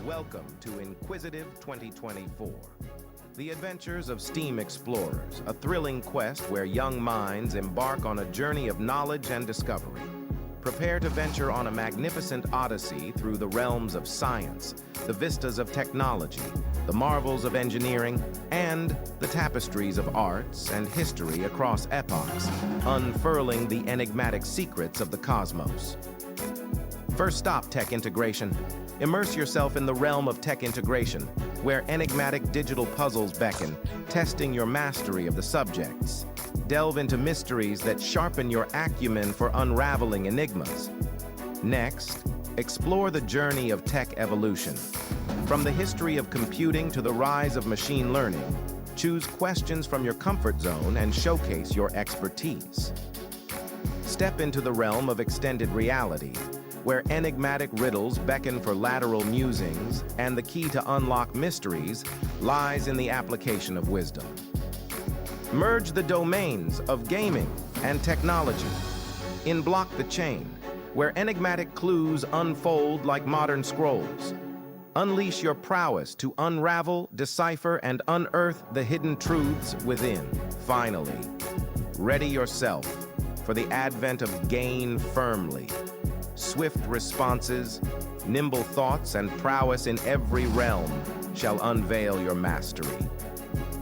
Welcome to InQuizitive 2024. The adventures of STEAM explorers, a thrilling quest where young minds embark on a journey of knowledge and discovery. Prepare to venture on a magnificent odyssey through the realms of science, the vistas of technology, the marvels of engineering, and the tapestries of arts and history across epochs, unfurling the enigmatic secrets of the cosmos. First stop, tech integration. Immerse yourself in the realm of tech integration, where enigmatic digital puzzles beckon, testing your mastery of the subjects. Delve into mysteries that sharpen your acumen for unraveling enigmas. Next, explore the journey of tech evolution. From the history of computing to the rise of machine learning, choose questions from your comfort zone and showcase your expertise. Step into the realm of extended reality, where enigmatic riddles beckon for lateral musings, and the key to unlock mysteries lies in the application of wisdom. Merge the domains of gaming and technology in Block the Chain, where enigmatic clues unfold like modern scrolls. Unleash your prowess to unravel, decipher, and unearth the hidden truths within. Finally, ready yourself for the advent of Gain Firmly. Swift responses, nimble thoughts, and prowess in every realm shall unveil your mastery.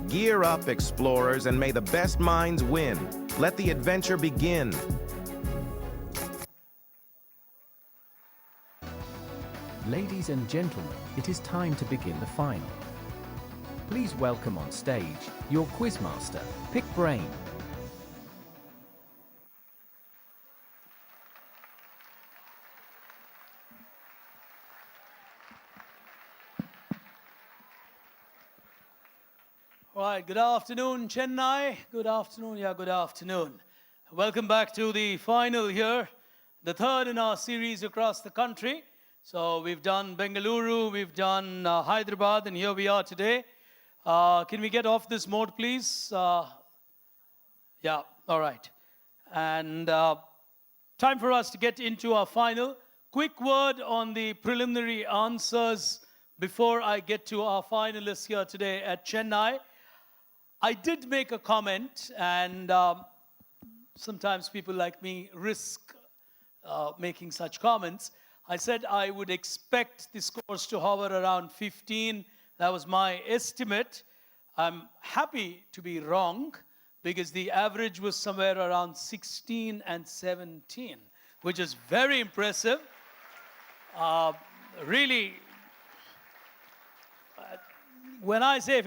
Gear up, explorers, and may the best minds win. Let the adventure begin. Ladies and gentlemen, it is time to begin the final. Please welcome on stage your quizmaster, Pick Brain. All right, good afternoon, Chennai. Good afternoon, good afternoon. Welcome back to the final here, the third in our series across the country. So we've done Bengaluru, we've done Hyderabad, and here we are today. Can we get off this mode, please? Yeah, all right. And time for us to get into our final. Quick word on the preliminary answers before I get to our finalists here today at Chennai. I did make a comment, and sometimes people like me risk making such comments. I said I would expect the scores to hover around 15. That was my estimate. I'm happy to be wrong, because the average was somewhere around 16 and 17, which is very impressive. Really, when I say,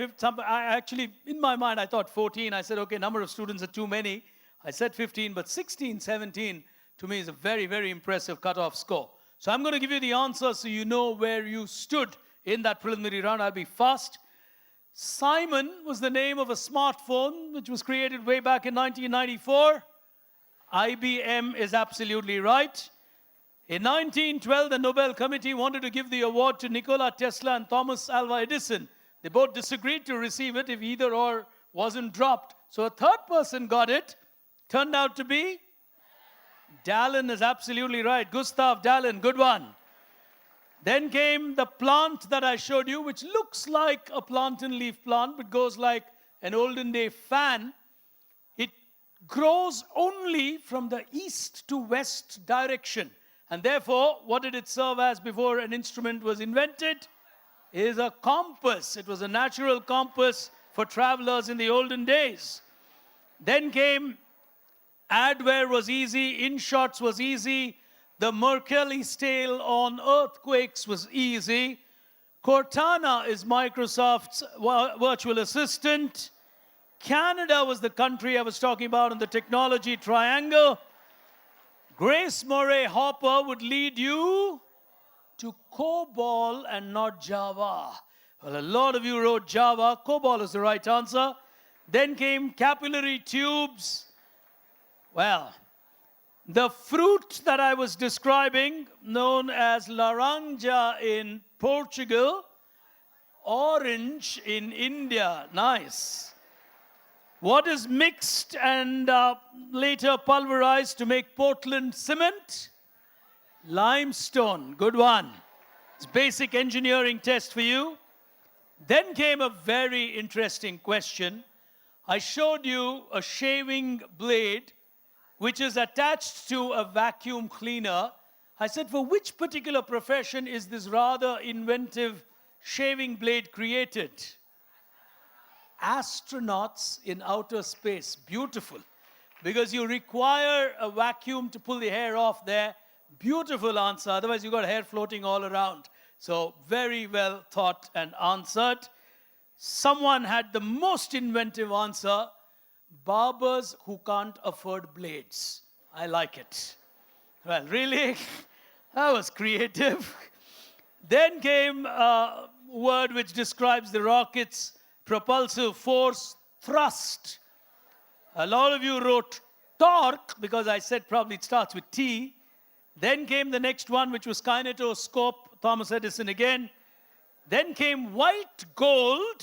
actually, in my mind, I thought 14. I said, okay, number of students are too many. I said 15, but 16, 17, to me is a very, very impressive cutoff score. So I'm going to give you the answer so you know where you stood in that preliminary round. I'll be fast. Simon was the name of a smartphone which was created way back in 1994. IBM is absolutely right. In 1912, the Nobel Committee wanted to give the award to Nikola Tesla and Thomas Alva Edison. They both disagreed to receive it if either or wasn't dropped. So a third person got it. Turned out to be Dallin is absolutely right. Gustav Dallin, good one. Then came the plant that I showed you, which looks like a plantain leaf plant, but goes like an olden day fan. It grows only from the east to west direction. And therefore, what did it serve as before an instrument was invented? Is a compass. It was a natural compass for travelers in the olden days. Then came adware was easy, InShots was easy, the Mercalli scale on earthquakes was easy, Cortana is Microsoft's virtual assistant, Canada was the country I was talking about in the technology triangle, Grace Murray Hopper would lead you to COBOL and not Java. Well, a lot of you wrote Java. COBOL is the right answer. Then came capillary tubes. Well, the fruit that I was describing, known as laranja in Portugal, orange in India. Nice. What is mixed and later pulverized to make Portland cement? Limestone. Good one. It's basic engineering test for you. Then came a very interesting question. I showed you a shaving blade which is attached to a vacuum cleaner. I said, for which particular profession is this rather inventive shaving blade created? Astronauts in outer space. Beautiful. Because you require a vacuum to pull the hair off there. Beautiful answer. Otherwise, you've got hair floating all around. So, very well thought and answered. Someone had the most inventive answer. Barbers who can't afford blades. I like it. Well, really? That was creative. Then came a word which describes the rocket's propulsive force, thrust. A lot of you wrote torque because I said probably it starts with T. Then came the next one, which was kinetoscope, Thomas Edison again. Then came white gold,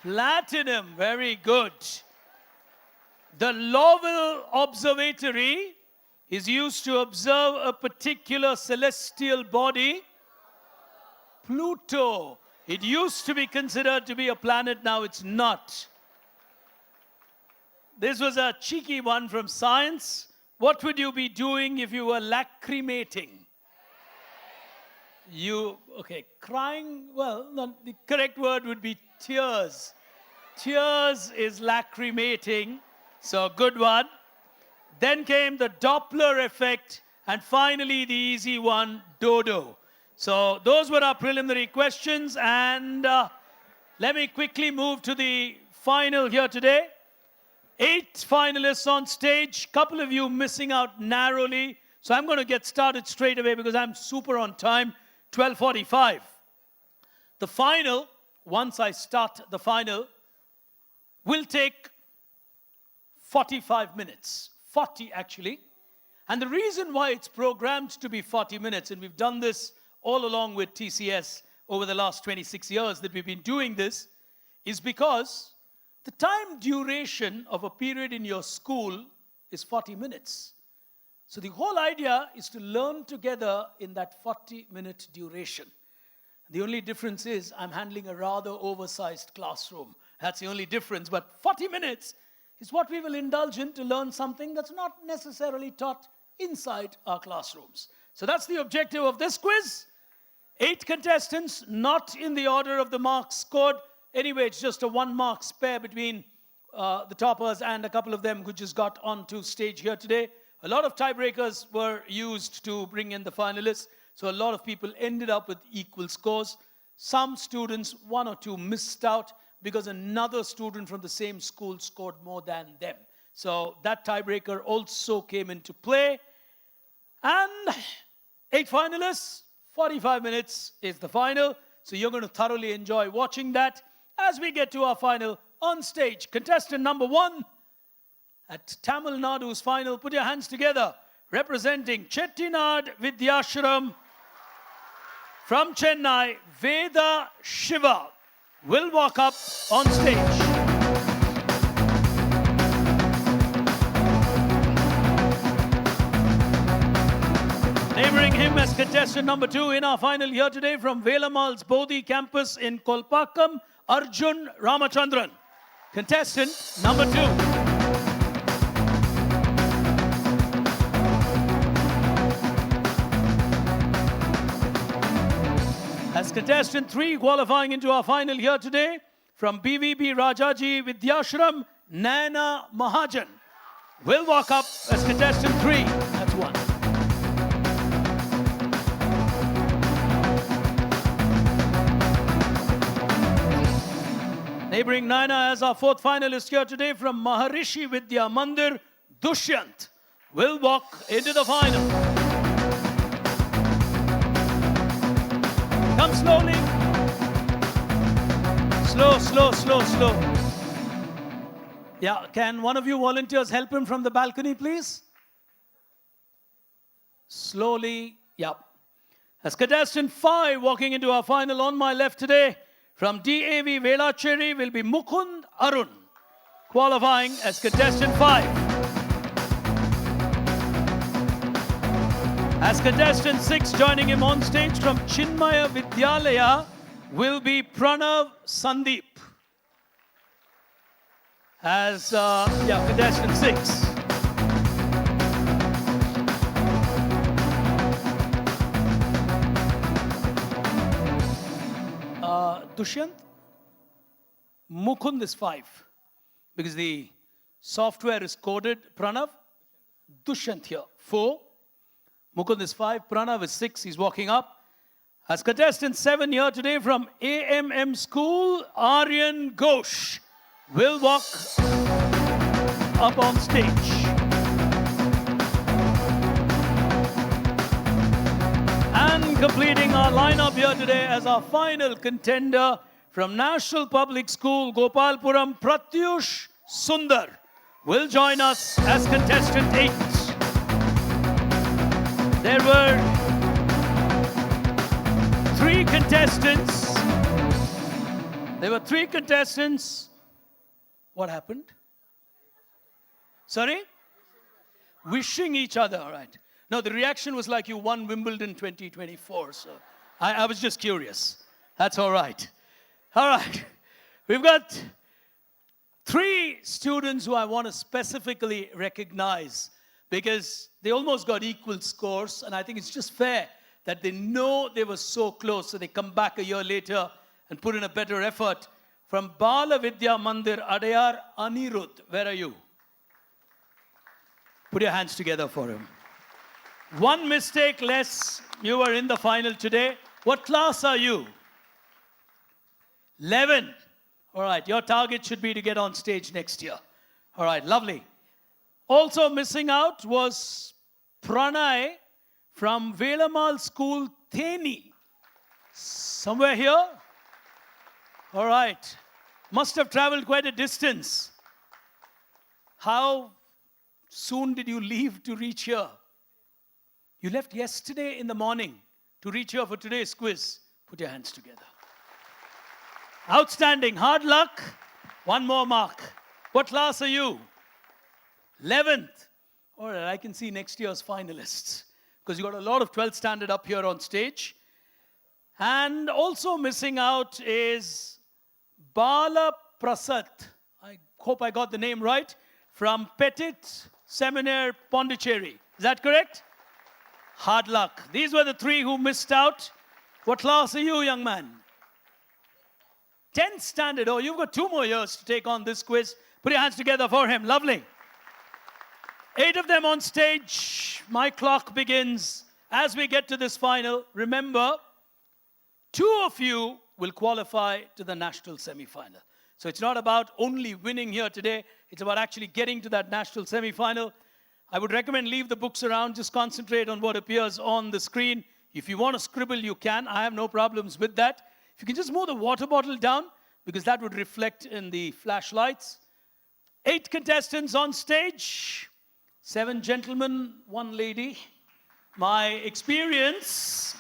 platinum, very good. The Lowell Observatory is used to observe a particular celestial body, Pluto. It used to be considered to be a planet, now it's not. This was a cheeky one from science. What would you be doing if you were lacrimating? Crying, well, no, the correct word would be tears. Tears is lacrimating, so good one. Then came the Doppler effect, and finally the easy one, dodo. So those were our preliminary questions, and let me quickly move to the final here today. 8 finalists on stage, couple of you missing out narrowly. So I'm going to get started straight away because I'm super on time, 12:45. The final, once I start the final, will take 45 minutes. 40 actually. And the reason why it's programmed to be 40 minutes, and we've done this all along with TCS over the last 26 years that we've been doing this, is because the time duration of a period in your school is 40 minutes. So the whole idea is to learn together in that 40-minute duration. The only difference is I'm handling a rather oversized classroom. That's the only difference. But 40 minutes is what we will indulge in to learn something that's not necessarily taught inside our classrooms. So that's the objective of this quiz. 8 contestants, not in the order of the marks scored. Anyway, it's just a 1-mark spare between the toppers and a couple of them who just got onto stage here today. A lot of tiebreakers were used to bring in the finalists, so a lot of people ended up with equal scores. Some students, 1 or 2, missed out because another student from the same school scored more than them. So that tiebreaker also came into play. And 8 finalists, 45 minutes is the final. So you're going to thoroughly enjoy watching that. As we get to our final on stage, contestant number 1 at Tamil Nadu's final, put your hands together, representing Chettinad Vidyashram from Chennai, Veda Shiva, will walk up on stage. Neighboring him as contestant number 2 in our final here today from Velamal's Bodhi campus in Kolpakkam, Arjun Ramachandran. Contestant number 2. As contestant 3 qualifying into our final here today from BVB Rajaji Vidyashram, Naina Mahajan will walk up as contestant 3. That's 1. Neighboring Naina as our 4th finalist here today from Maharishi Vidya Mandir, Dushyant will walk into the final. Come slowly. Slow. Yeah, can one of you volunteers help him from the balcony, please? Slowly, yeah. As contestant 5 walking into our final on my left today, from DAV Velacheri will be Mukund Arun, qualifying as contestant 5. As contestant 6, joining him on stage from Chinmaya Vidyalaya will be Pranav Sandeep. As contestant 6. Dushyant, Mukund is 5 because the software is coded. Pranav, Dushyant here 4. Mukund is 5. Pranav is 6. He's walking up. As contestant 7 here today from AMM School, Aryan Ghosh will walk up on stage. And completing our lineup here today as our final contender from National Public School, Gopalpuram, Pratyush Sundar will join us as contestant 8. There were 3 contestants. What happened? Sorry? Wishing each other, all right. No, the reaction was like you won Wimbledon 2024, so I was just curious. That's all right. All right. We've got 3 students who I want to specifically recognize because they almost got equal scores, and I think it's just fair that they know they were so close, so they come back a year later and put in a better effort. From Bala Vidya Mandir, Adayar Anirudh, where are you? Put your hands together for him. 1 mistake less, you are in the final today. What class are you? 11. All right, your target should be to get on stage next year. All right, lovely. Also missing out was Pranay from Velamal School, Theni. Somewhere here? All right. Must have traveled quite a distance. How soon did you leave to reach here? You left yesterday in the morning to reach here for today's quiz. Put your hands together. Outstanding. Hard luck. 1 more mark. What class are you? 11th. All right, I can see next year's finalists because you got a lot of 12th standard up here on stage. And also missing out is Bala Prasad. I hope I got the name right. From Petit Seminaire, Pondicherry. Is that correct? Hard luck. These were the 3 who missed out. What class are you, young man? 10th standard. Oh, you've got 2 more years to take on this quiz. Put your hands together for him. Lovely. 8 of them on stage. My clock begins. As we get to this final, remember, 2 of you will qualify to the national semi-final. So it's not about only winning here today. It's about actually getting to that national semi-final. I would recommend leave the books around. Just concentrate on what appears on the screen. If you want to scribble, you can. I have no problems with that. If you can just move the water bottle down, because that would reflect in the flashlights. 8 contestants on stage. 7 gentlemen, 1 lady. My experience,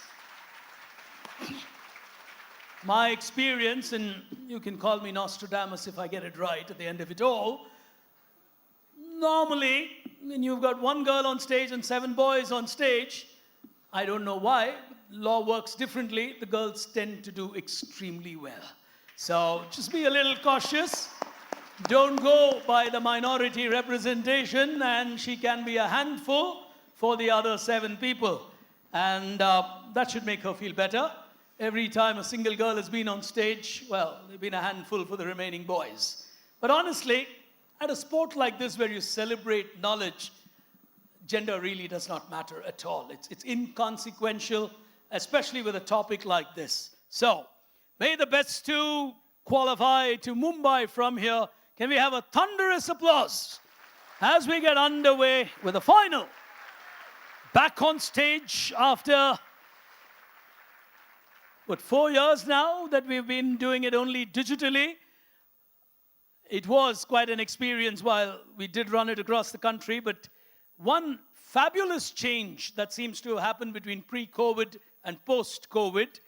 and you can call me Nostradamus if I get it right at the end of it all. Normally, when you've got 1 girl on stage and 7 boys on stage, I don't know why, law works differently. The girls tend to do extremely well. So just be a little cautious. Don't go by the minority representation, and she can be a handful for the other 7 people. And that should make her feel better. Every time a single girl has been on stage, well, they've been a handful for the remaining boys. But honestly, at a sport like this where you celebrate knowledge, gender really does not matter at all. It's inconsequential, especially with a topic like this. So, may the best 2 qualify to Mumbai from here. Can we have a thunderous applause as we get underway with the final? Back on stage after, 4 years now that we've been doing it only digitally. It was quite an experience while we did run it across the country, but one fabulous change that seems to have happened between pre-COVID and post-COVID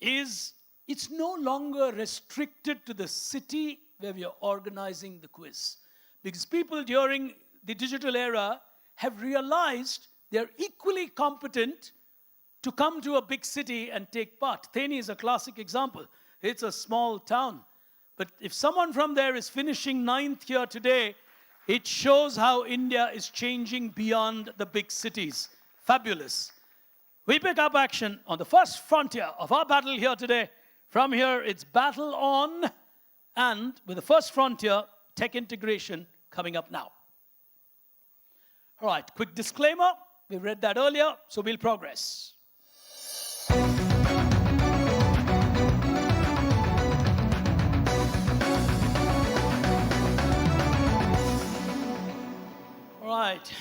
is it's no longer restricted to the city where we are organizing the quiz. Because people during the digital era have realized they're equally competent to come to a big city and take part. Theni is a classic example. It's a small town. But if someone from there is finishing 9th here today, it shows how India is changing beyond the big cities. Fabulous. We pick up action on the first frontier of our battle here today. From here, it's battle on, and with the first frontier, tech integration coming up now. All right, quick disclaimer. We read that earlier, so we'll progress. All right.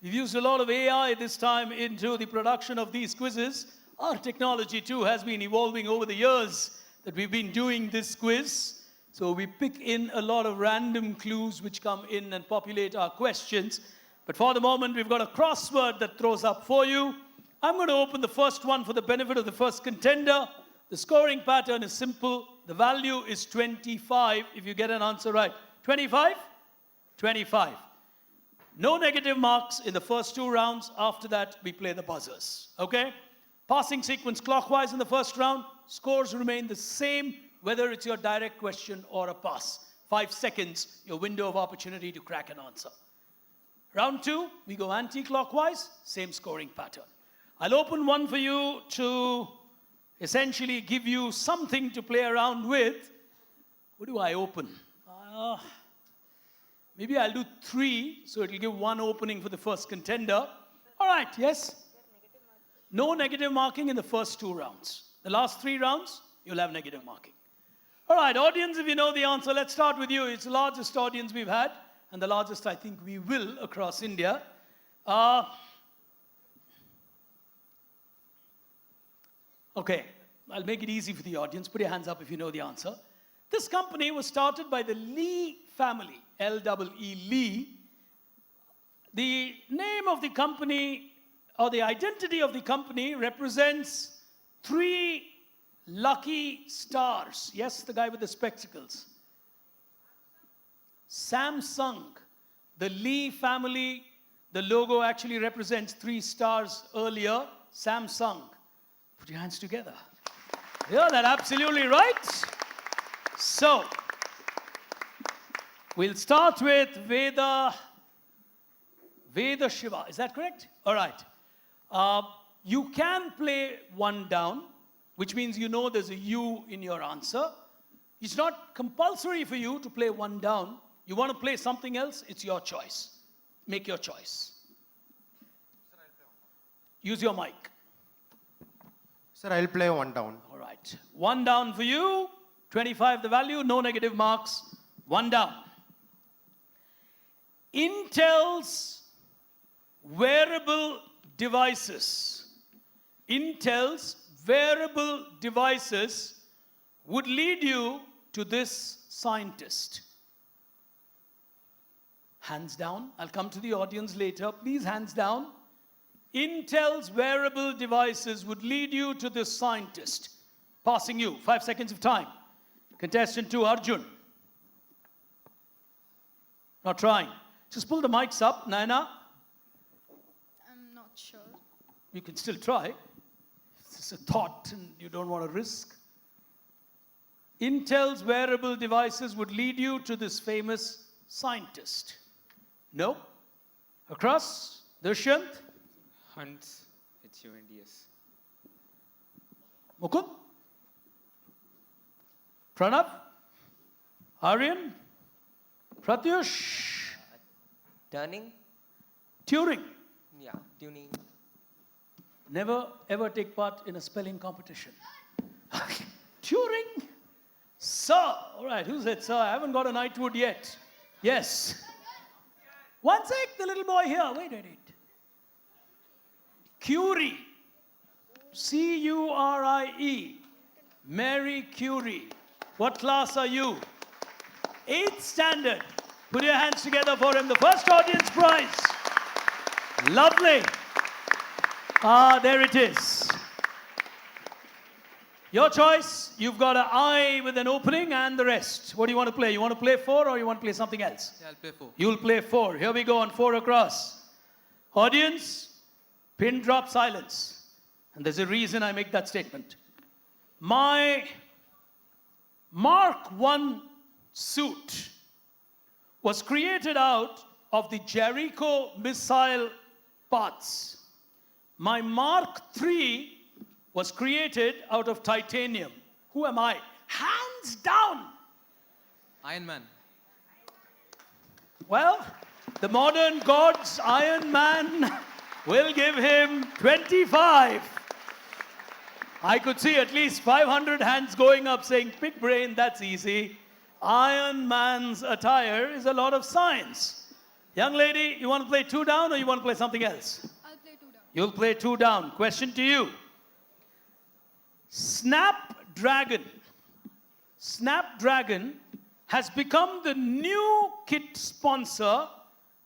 We've used a lot of AI this time into the production of these quizzes. Our technology, too, has been evolving over the years that we've been doing this quiz. So we pick in a lot of random clues which come in and populate our questions. But for the moment, we've got a crossword that throws up for you. I'm going to open the first one for the benefit of the first contender. The scoring pattern is simple. The value is 25 if you get an answer right. 25? 25. No negative marks in the first 2 rounds. After that, we play the buzzers. Okay? Passing sequence clockwise in the first round. Scores remain the same, whether it's your direct question or a pass. 5 seconds, your window of opportunity to crack an answer. Round 2, we go anti-clockwise, same scoring pattern. I'll open one for you to essentially give you something to play around with. What do I open? Maybe I'll do 3, so it'll give 1 opening for the first contender. All right, yes? No negative marking in the first 2 rounds. The last 3 rounds, you'll have negative marking. All right, audience, if you know the answer, let's start with you. It's the largest audience we've had, and the largest I think we will across India. Okay, I'll make it easy for the audience. Put your hands up if you know the answer. This company was started by the Lee family, L-E-E, Lee. The name of the company, or the identity of the company, represents 3 lucky stars. Yes, the guy with the spectacles. Samsung. The Lee family, the logo actually represents 3 stars earlier. Samsung. Put your hands together. Yeah, that's absolutely right. So, we'll start with Veda Shiva. Is that correct? All right. You can play 1 down, which means you know there's a U in your answer. It's not compulsory for you to play 1 down. You want to play something else, it's your choice. Make your choice. Use your mic. Sir, I'll play 1 down. All right. 1 down for you. 25 the value. No negative marks. 1 down. Intel's wearable devices. Intel's wearable devices would lead you to this scientist. Hands down. I'll come to the audience later. Please, hands down. Intel's wearable devices would lead you to this scientist. Passing you. 5 seconds of time. Contestant 2, Arjun. Not trying. Just pull the mics up. Naina. I'm not sure. You can still try. It's a thought and you don't want to risk. Intel's wearable devices would lead you to this famous scientist. No? Across? Dushyant? Hunts, Hunds. Mukund? Pranav? Aryan? Pratyush? Turning? Turing? Yeah, tuning. Never ever take part in a spelling competition. Turing? Sir. All right, who said sir? I haven't got a knighthood yet. Yes. 1 sec, the little boy here. Wait. Curie. C-U-R-I-E. Mary Curie. What class are you? 8th standard. Put your hands together for him. The first audience prize. Lovely. There it is. Your choice. You've got an I with an opening and the rest. What do you want to play? You want to play 4 or you want to play something else? Yeah, I'll play 4. You'll play 4. Here we go on 4 across. Audience, Pin drop silence. And there's a reason I make that statement. My Mark I suit was created out of the Jericho missile parts. My Mark III was created out of titanium. Who am I? Hands down. Iron Man. Well, the modern gods, Iron Man, will give him 25. I could see at least 500 hands going up saying, big brain, that's easy. Iron Man's attire is a lot of science. Young lady, you want to play 2 down or you want to play something else? I'll play 2 down. You'll play 2 down. Question to you. Snapdragon has become the new kit sponsor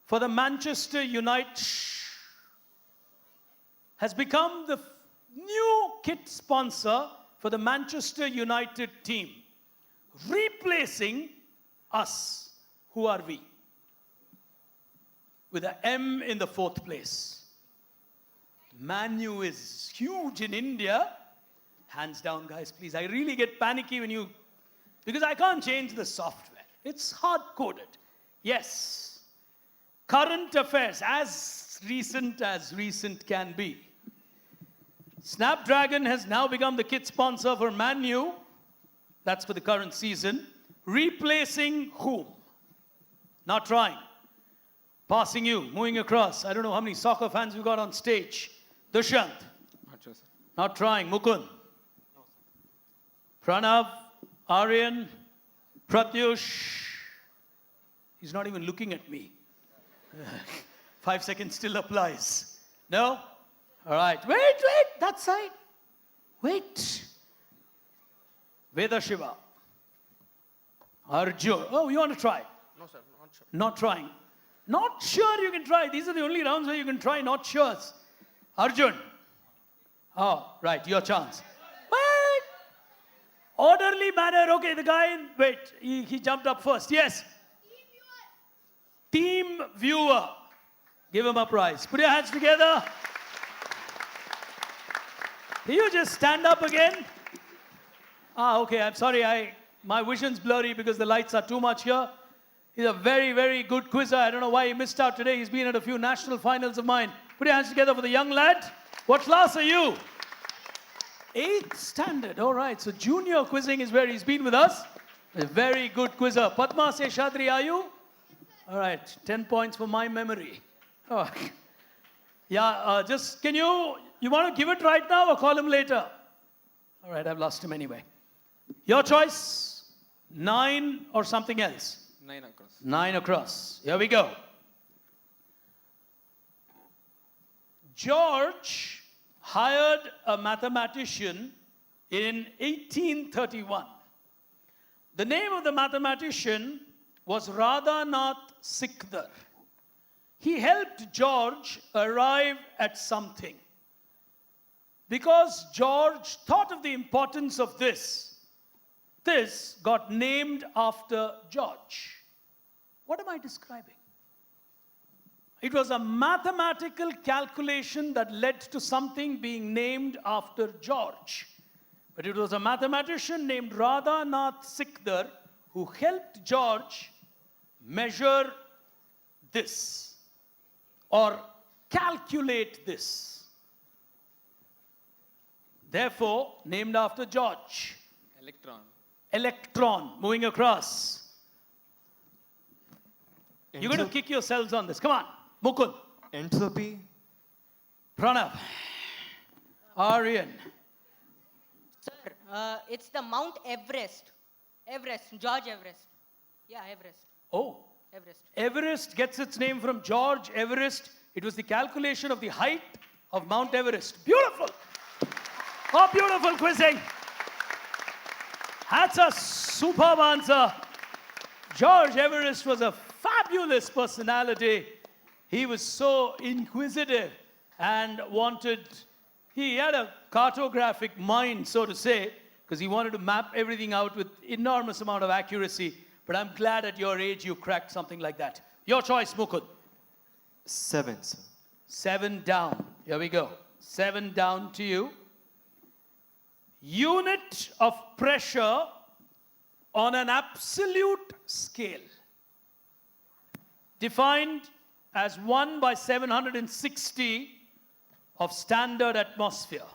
for the Manchester United. Has become the new kit sponsor for the Manchester United team, replacing us. Who are we? With an M in the 4th place. Manu is huge in India. Hands down, guys, please. I really get panicky when you, because I can't change the software. It's hard-coded. Yes. Current affairs, as recent can be. Snapdragon has now become the kit sponsor for Man U. That's for the current season. Replacing whom? Not trying. Passing you, moving across. I don't know how many soccer fans we got on stage. Dushyant. Not sure, sir. Not trying. Mukund. Pranav, Aryan, Pratyush. He's not even looking at me. 5 seconds still applies. No? All right. Wait. That side. Wait. Veda Shiva. Arjun. Oh, you want to try? No, sir, not sure. Not trying. Not sure you can try. These are the only rounds where you can try not sures. Arjun. Oh, right. Your chance. Wait. Orderly manner. Okay, the guy, wait. He jumped up first. Yes. Team viewer. Give him a prize. Put your hands together. Can you just stand up again? Okay. I'm sorry. My vision's blurry because the lights are too much here. He's a very, very good quizzer. I don't know why he missed out today. He's been at a few national finals of mine. Put your hands together for the young lad. What class are you? 8th standard. All right. So junior quizzing is where he's been with us. A very good quizzer. Padma Seshadri, are you? All right. 10 points for my memory. Oh. Yeah, can you want to give it right now or call him later? All right, I've lost him anyway. Your choice, 9 or something else? 9 across. 9 across. Here we go. George hired a mathematician in 1831. The name of the mathematician was Radhanath Sikdar. He helped George arrive at something. Because George thought of the importance of this got named after George. What am I describing? It was a mathematical calculation that led to something being named after George. But it was a mathematician named Radhanath Sikdar who helped George measure this or calculate this. Therefore, named after George. Electron, moving across. You're going to kick yourselves on this. Come on, Mukund. Entropy. Pranav. Aryan. Sir, it's the Mount Everest. George Everest. Yeah, Everest. Oh. Everest gets its name from George Everest. It was the calculation of the height of Mount Everest. Beautiful. Oh, beautiful quizzing. That's a superb answer. George Everest was a fabulous personality. He was so inquisitive and he had a cartographic mind, so to say, because he wanted to map everything out with enormous amount of accuracy. But I'm glad at your age you cracked something like that. Your choice, Mukund. 7, sir. 7 down. Here we go. 7 down to you. Unit of pressure on an absolute scale. Defined as 1 by 760 of standard atmosphere.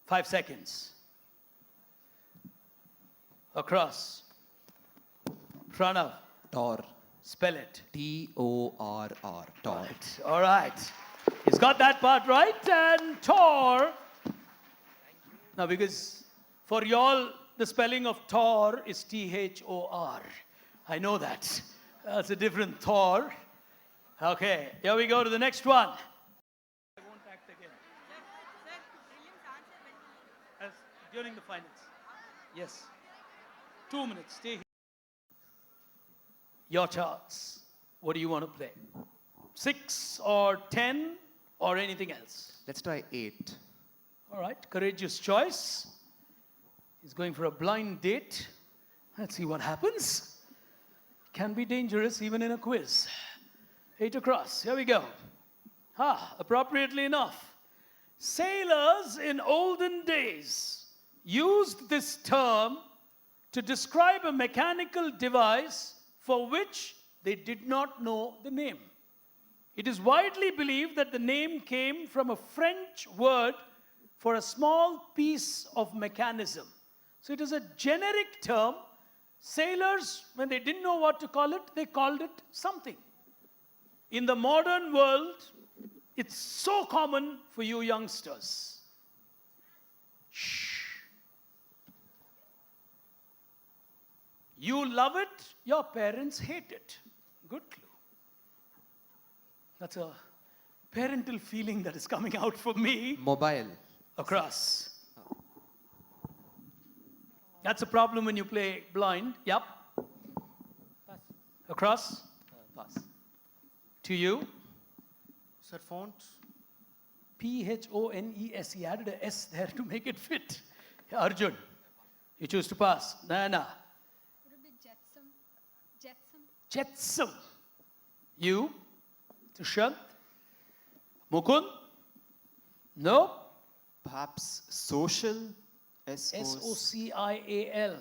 5 seconds. Across. Pranav, Tor. spell it. T-O-R-R. Tor. Right. All right. He's got that part right. And Tor. Now, because for y'all, the spelling of Tor is T-H-O-R. I know that. That's a different Thor. Okay, here we go to the next one. I won't act again. As during the finals. Yes. 2 minutes. Stay here. Your chance. What do you want to play? 6 or 10 or anything else? Let's try 8. All right, courageous choice. He's going for a blind date. Let's see what happens. Can be dangerous even in a quiz. 8 across. Here we go. Appropriately enough. Sailors in olden days used this term to describe a mechanical device for which they did not know the name. It is widely believed that the name came from a French word for a small piece of mechanism. So it is a generic term. Sailors, when they didn't know what to call it, they called it something. In the modern world, it's so common for you youngsters. Shh. You love it, your parents hate it. Good clue. That's a parental feeling that is coming out for me. Mobile. Across. That's a problem when you play blind. Yep. Pass. Across. Pass. To you. Sir, font. P-H-O-N-E-S. He added a S there to make it fit. Arjun, you choose to pass. Nana. Would it be Jetsam? Jetsam? Jetsam. You. Tushant. Mukund. No. Perhaps social. S-O-C-I-A-L.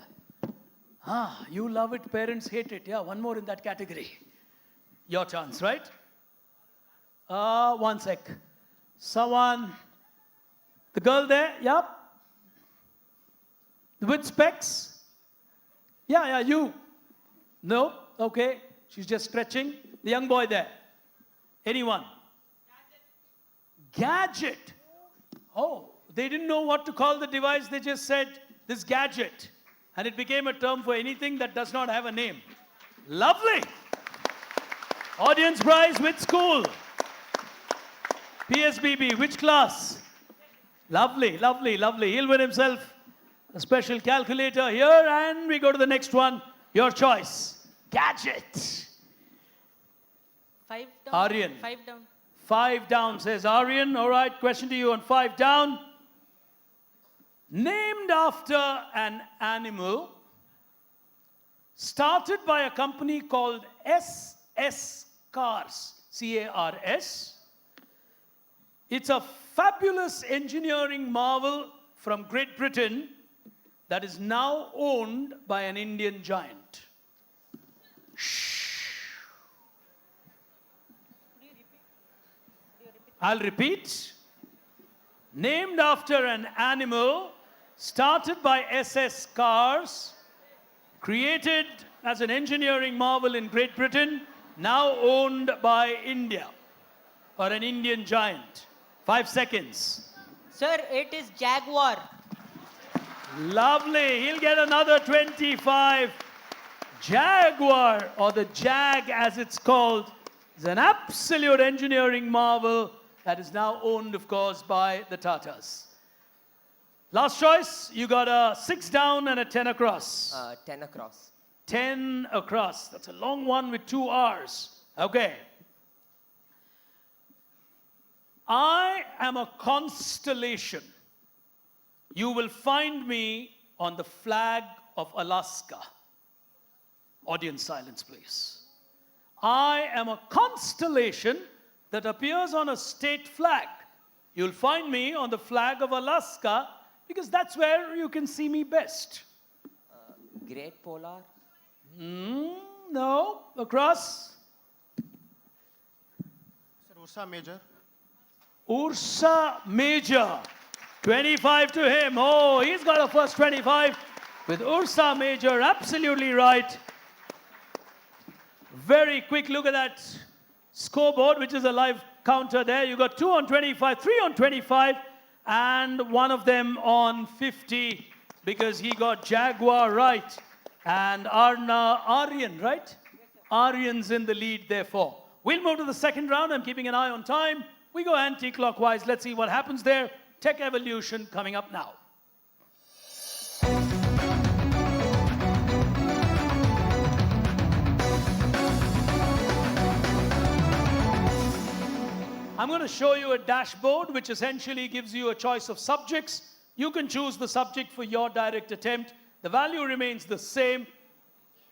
You love it, parents hate it. Yeah, one more in that category. Your chance, right? 1 sec. Someone. The girl there, yep. With specs? Yeah, you. No? Okay. She's just stretching. The young boy there. Anyone? Gadget. Oh, they didn't know what to call the device. They just said, this gadget. And it became a term for anything that does not have a name. Lovely. Audience prize, which school? PSBB, which class? Lovely, lovely, lovely. He'll win himself a special calculator here. And we go to the next one. Your choice. Gadget. 5 down. Aryan. 5 down. 5 down, says Aryan. All right, question to you on 5 down. Named after an animal, started by a company called SS Cars, C-A-R-S. It's a fabulous engineering marvel from Great Britain that is now owned by an Indian giant. I'll repeat. Named after an animal, started by SS Cars, created as an engineering marvel in Great Britain, now owned by India, or an Indian giant. 5 seconds. Sir, it is Jaguar. Lovely. He'll get another 25. Jaguar, or the Jag as it's called, is an absolute engineering marvel that is now owned, of course, by the Tatas. Last choice, you got a 6 down and a 10 across. 10 across. 10 across. That's a long one with 2 R's. Okay. I am a constellation. You will find me on the flag of Alaska. Audience silence, please. I am a constellation that appears on a state flag. You'll find me on the flag of Alaska because that's where you can see me best. Great Polar. No. Across. Sir, Ursa Major. Ursa Major. 25 to him. Oh, he's got a first 25 with Ursa Major. Absolutely right. Very quick look at that scoreboard, which is a live counter there. You got 2 on 25, 3 on 25, and one of them on 50 because he got Jaguar right. And Aryan, right? Aryan's in the lead, therefore. We'll move to the second round. I'm keeping an eye on time. We go anti-clockwise. Let's see what happens there. Tech Evolution coming up now. I'm going to show you a dashboard which essentially gives you a choice of subjects. You can choose the subject for your direct attempt. The value remains the same.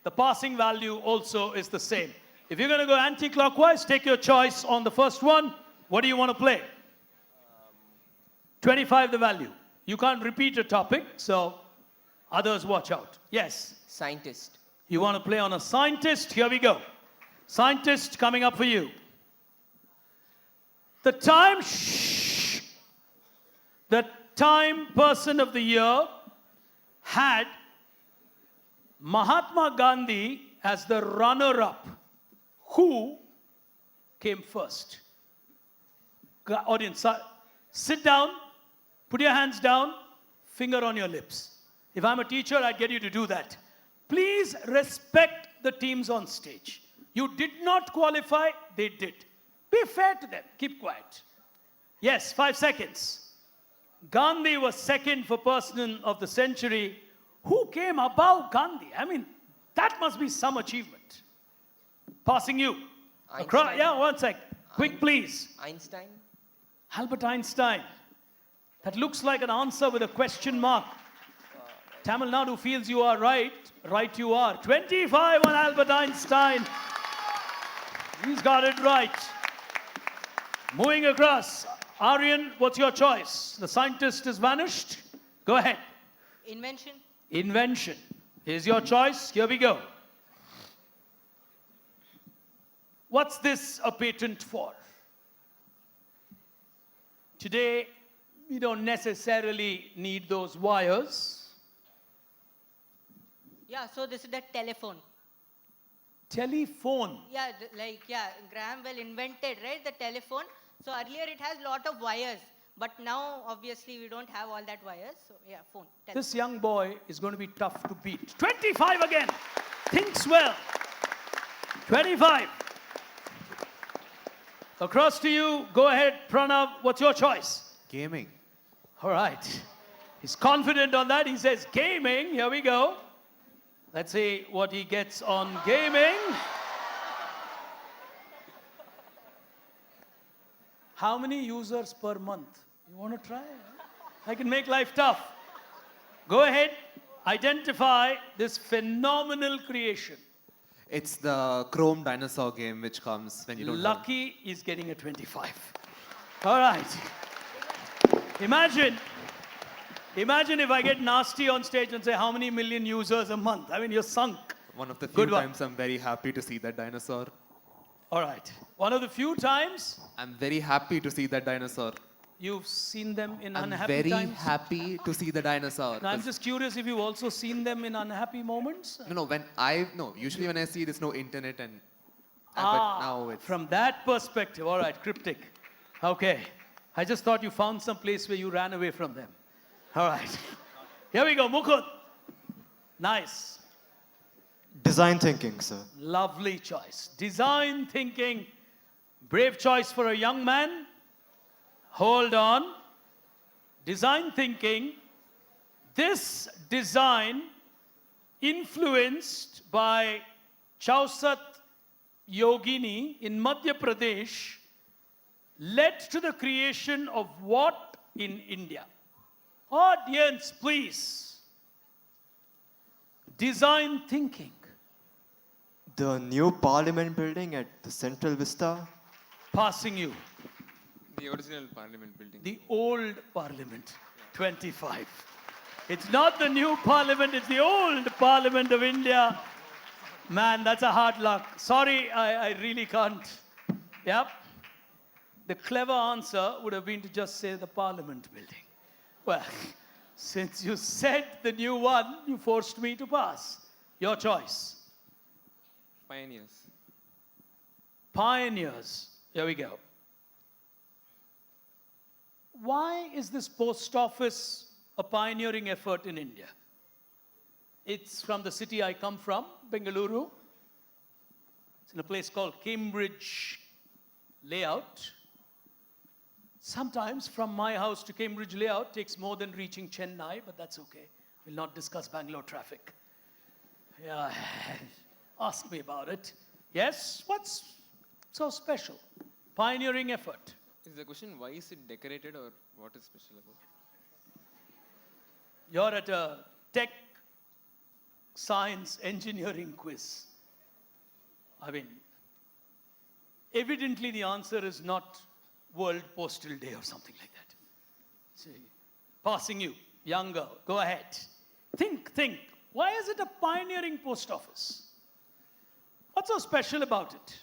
The passing value also is the same. If you're going to go anti-clockwise, take your choice on the first one. What do you want to play? 25 the value. You can't repeat a topic, so others watch out. Yes? Scientist. You want to play on a scientist? Here we go. Scientist coming up for you. The Time Person of the Year had Mahatma Gandhi as the runner-up. Who came first? Audience, sit down, put your hands down, finger on your lips. If I'm a teacher, I'd get you to do that. Please respect the teams on stage. You did not qualify, they did. Be fair to them. Keep quiet. Yes, 5 seconds. Gandhi was second for Person of the Century. Who came above Gandhi? I mean, that must be some achievement. Passing you. Einstein. Yeah, 1 sec. Quick, please. Einstein. Albert Einstein. That looks like an answer with a question mark. Tamil Nadu feels you are right. Right you are. 25 on Albert Einstein. He's got it right. Moving across. Aryan, what's your choice? The scientist is vanished. Go ahead. Invention. Invention. Here's your choice. Here we go. What's this a patent for? Today, we don't necessarily need those wires. Yeah, so this is the telephone. Telephone. Yeah, Graham Bell invented, right, the telephone. So earlier it has lot of wires, but now obviously we don't have all that wires. So yeah, phone. Telephone. This young boy is going to be tough to beat. 25 again. Thinks well. 25. Across to you. Go ahead, Pranav. What's your choice? Gaming. All right. He's confident on that. He says gaming. Here we go. Let's see what he gets on gaming. How many users per month? You want to try? I can make life tough. Go ahead. Identify this phenomenal creation. It's the Chrome dinosaur game which comes when you don't Lucky is getting a 25. All right. Imagine if I get nasty on stage and say how many million users a month. I mean, you're sunk. One of the few Good one. times I'm very happy to see that dinosaur. All right. One of the few times I'm very happy to see that dinosaur. you've seen them in I'm unhappy very times. happy to see the dinosaur. Now, I'm just curious if you've also seen them in unhappy moments. Usually when I see there's no internet but now it's... From that perspective. All right, cryptic. Okay. I just thought you found some place where you ran away from them. All right. Here we go, Mukund. Nice. Design thinking, sir. Lovely choice. Design thinking. Brave choice for a young man. Hold on. Design thinking. This design influenced by Chausat Yogini in Madhya Pradesh led to the creation of what in India? Audience, please. Design thinking. The new Parliament building at the Central Vista. Passing you. The original Parliament building. The old Parliament. 25. It's not the new Parliament, it's the old Parliament of India. Man, that's a hard luck. Sorry, I really can't. Yep. The clever answer would have been to just say the Parliament building. Well, since you said the new one, you forced me to pass. Your choice. Pioneers. Pioneers. Here we go. Why is this post office a pioneering effort in India? It's from the city I come from, Bengaluru. It's in a place called Cambridge Layout. Sometimes from my house to Cambridge Layout takes more than reaching Chennai, but that's okay. We'll not discuss Bangalore traffic. Yeah, ask me about it. Yes, what's so special? Pioneering effort. Is the question why is it decorated or what is special about it? You're at a tech, science, engineering quiz. I mean, evidently the answer is not World Postal Day or something like that. See, passing you, young girl, go ahead. Think. Why is it a pioneering post office? What's so special about it?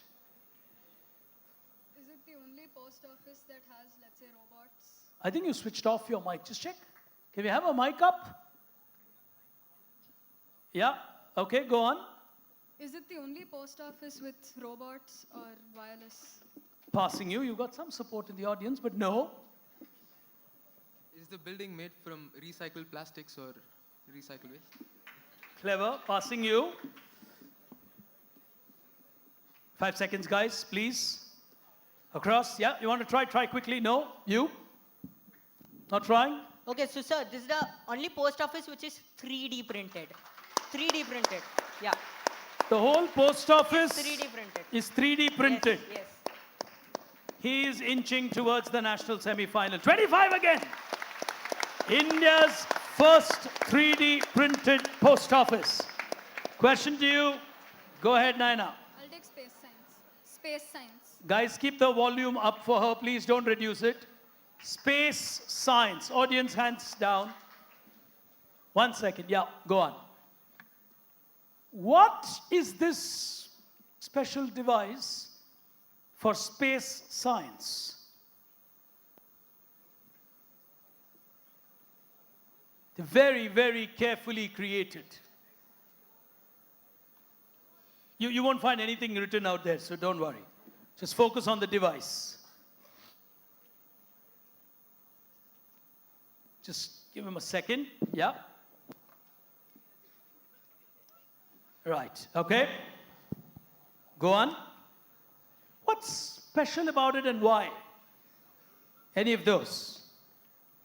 Is it the only post office that has, let's say, robots? I think you switched off your mic. Just check. Can we have a mic up? Yeah, okay, go on. Is it the only post office with robots or wireless? Passing you, got some support in the audience, but no. Is the building made from recycled plastics or recycled waste? Clever, passing you. 5 seconds, guys, please. Across, yeah, you want to try? Try quickly. No, you? Not trying? Okay, so sir, this is the only post office which is 3D printed. 3D printed, yeah. The whole post office 3D printed. is 3D printed. Yes. He is inching towards the national semi-final. 25 again. India's first 3D printed post office. Question to you. Go ahead, Naina. I'll take space science. Space science. Guys, keep the volume up for her. Please don't reduce it. Space science. Audience, hands down. 1 second. Yeah, go on. What is this special device for space science? They're very, very carefully created. You won't find anything written out there, so don't worry. Just focus on the device. Just give him a second. Yeah. Right. Okay. Go on. What's special about it and why? Any of those?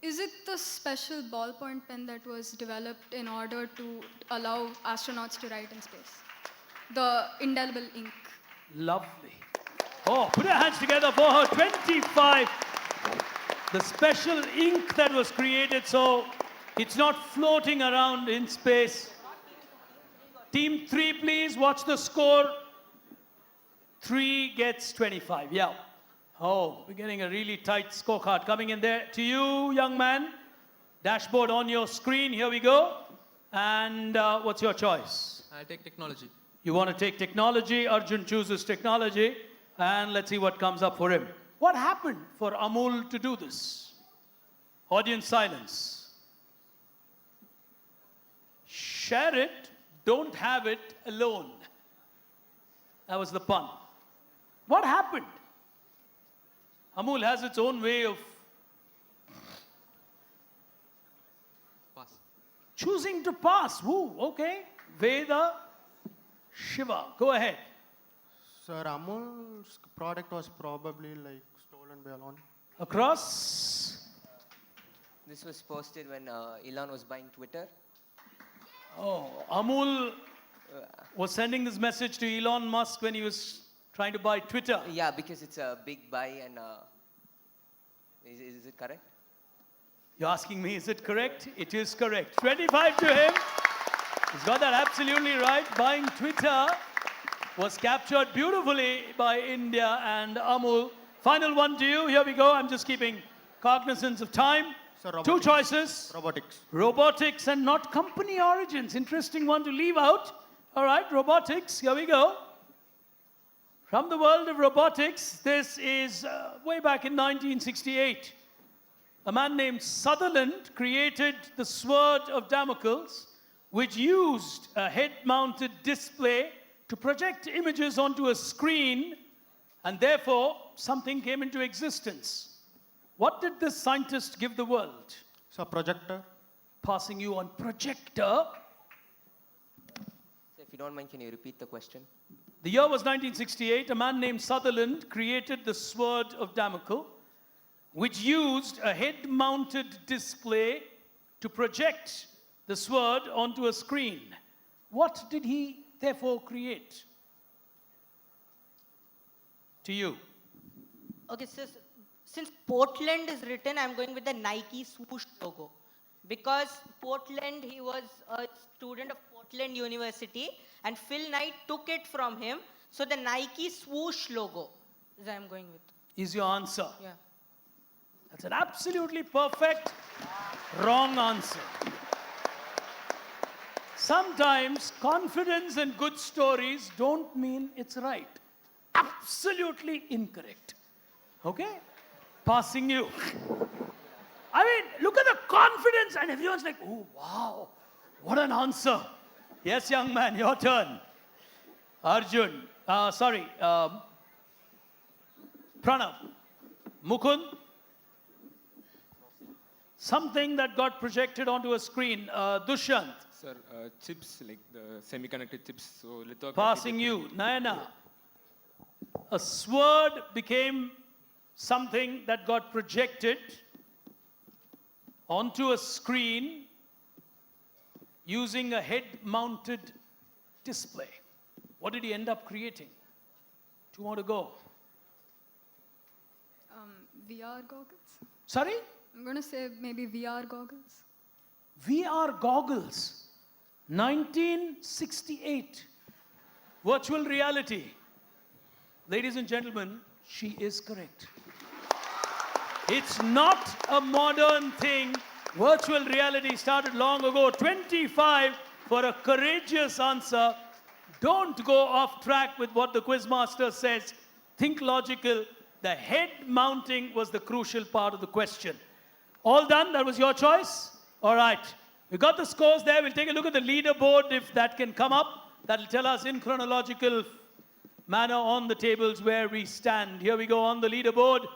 Is it the special ballpoint pen that was developed in order to allow astronauts to write in space? The indelible ink. Lovely. Oh, put your hands together for her. 25. The special ink that was created so it's not floating around in space. Team 3, please, watch the score. 3 gets 25, yeah. Oh, we're getting a really tight scorecard coming in there. To you, young man, dashboard on your screen, here we go. And what's your choice? I'll take technology. You want to take technology, Arjun chooses technology, and let's see what comes up for him. What happened for Amul to do this? Audience silence. Share it, don't have it alone. That was the pun. What happened? Amul has its own way of Pass. choosing to pass. Woo, okay. Veda, Shiva, go ahead. Sir, Amul's product was probably like stolen by Elon. Across. This was posted when Elon was buying Twitter. Oh, Amul was sending this message to Elon Musk when he was trying to buy Twitter. Yeah, because it's a big buy and is it correct? You're asking me, is it correct? It is correct. 25 to him. He's got that absolutely right. Buying Twitter was captured beautifully by India and Amul. Final one to you. Here we go. I'm just keeping cognizance of time. Sir, Two robotics. choices. Robotics. Robotics and not company origins. Interesting one to leave out. All right, robotics. Here we go. From the world of robotics, this is way back in 1968. A man named Sutherland created the sword of Damocles, which used a head-mounted display to project images onto a screen, and therefore something came into existence. What did this scientist give the world? Sir, projector. Passing you on projector. So if you don't mind, can you repeat the question? The year was 1968. A man named Sutherland created the sword of Damocles, which used a head-mounted display to project the sword onto a screen. What did he therefore create? To you. Okay, so since Portland is written, I'm going with the Nike swoosh logo. Because Portland, he was a student of Portland University, and Phil Knight took it from him. So the Nike swoosh logo is I'm going with. Is your answer? Yeah. That's an absolutely perfect wrong answer. Sometimes confidence and good stories don't mean it's right. Absolutely incorrect. Okay? Passing you. I mean, look at the confidence, and everyone's like, oh, wow, what an answer. Yes, young man, your turn. Arjun, Pranav, Mukund, something that got projected onto a screen. Dushyant. Sir, chips, like the semiconductor chips, so lithography. Passing you. Nayana. A sword became something that got projected onto a screen using a head-mounted display. What did he end up creating? Two more to go. VR goggles. Sorry? I'm going to say maybe VR goggles. VR goggles. 1968. Virtual reality. Ladies and gentlemen, she is correct. It's not a modern thing. Virtual reality started long ago. 25 for a courageous answer. Don't go off track with what the quizmaster says. Think logical. The head mounting was the crucial part of the question. All done? That was your choice? All right. We got the scores there. We'll take a look at the leaderboard if that can come up. That'll tell us in chronological manner on the tables where we stand. Here we go on the leaderboard.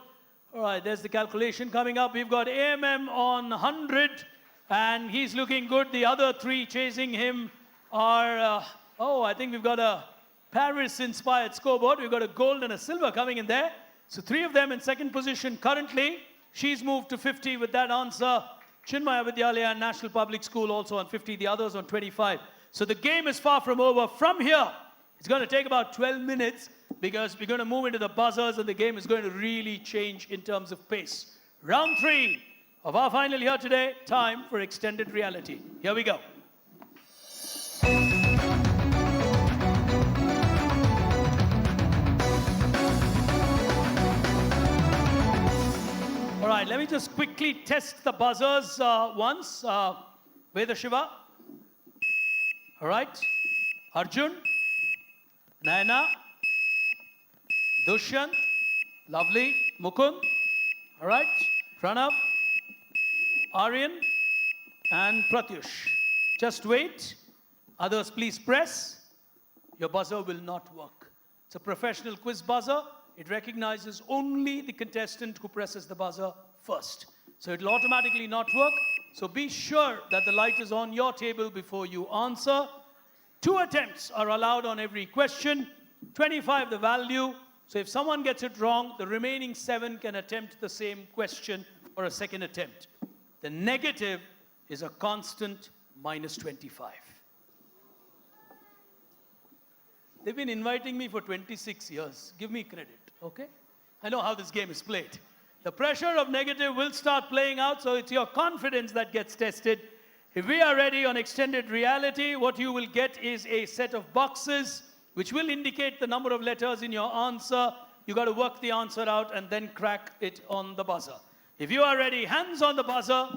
All right, there's the calculation coming up. We've got AMM on 100, and he's looking good. The other three chasing him are, I think we've got a Paris-inspired scoreboard. We've got a gold and a silver coming in there. So three of them in second position currently. She's moved to 50 with that answer. Chinmaya Vidyalaya and National Public School also on 50, the others on 25. So the game is far from over. From here, it's going to take about 12 minutes because we're going to move into the buzzers and the game is going to really change in terms of pace. Round 3 of our final here today, time for extended reality. Here we go. All right, let me just quickly test the buzzers once. Veda Shiva. All right. Arjun. Nayana. Dushyant. Lovely. Mukund. All right. Pranav. Aryan. And Pratyush. Just wait. Others, please press. Your buzzer will not work. It's a professional quiz buzzer. It recognizes only the contestant who presses the buzzer first. So it'll automatically not work. So be sure that the light is on your table before you answer. 2 attempts are allowed on every question. 25 the value. So if someone gets it wrong, the remaining 7 can attempt the same question for a second attempt. The negative is a constant -25. They've been inviting me for 26 years. Give me credit, okay? I know how this game is played. The pressure of negative will start playing out, so it's your confidence that gets tested. If we are ready on extended reality, what you will get is a set of boxes which will indicate the number of letters in your answer. You got to work the answer out and then crack it on the buzzer. If you are ready, hands on the buzzer.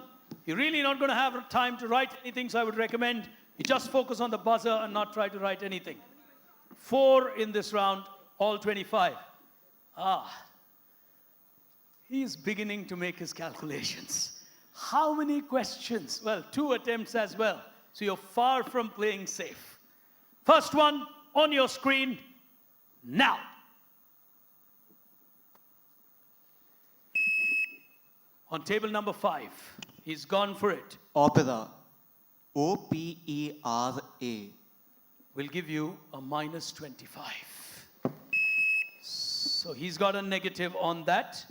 You're really not going to have time to write anything, so I would recommend you just focus on the buzzer and not try to write anything. 4 in this round, all 25. He's beginning to make his calculations. How many questions? Well, 2 attempts as well. So you're far from playing safe. First one on your screen now. On table number 5, he's gone for it. Opera. O-P-E-R-A. We'll give you a minus 25. So he's got a negative on that.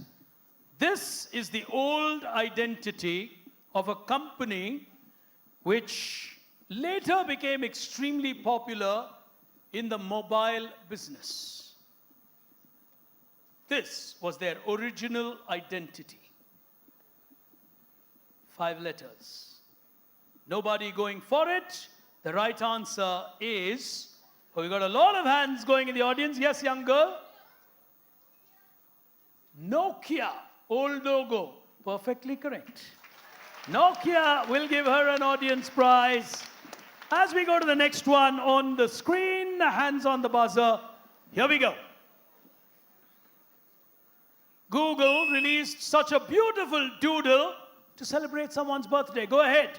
This is the old identity of a company which later became extremely popular in the mobile business. This was their original identity. 5 letters. Nobody going for it. The right answer is, we got a lot of hands going in the audience. Yes, young girl? Nokia, old logo. Perfectly correct. Nokia will give her an audience prize. As we go to the next one on the screen, hands on the buzzer. Here we go. Google released such a beautiful doodle to celebrate someone's birthday. Go ahead.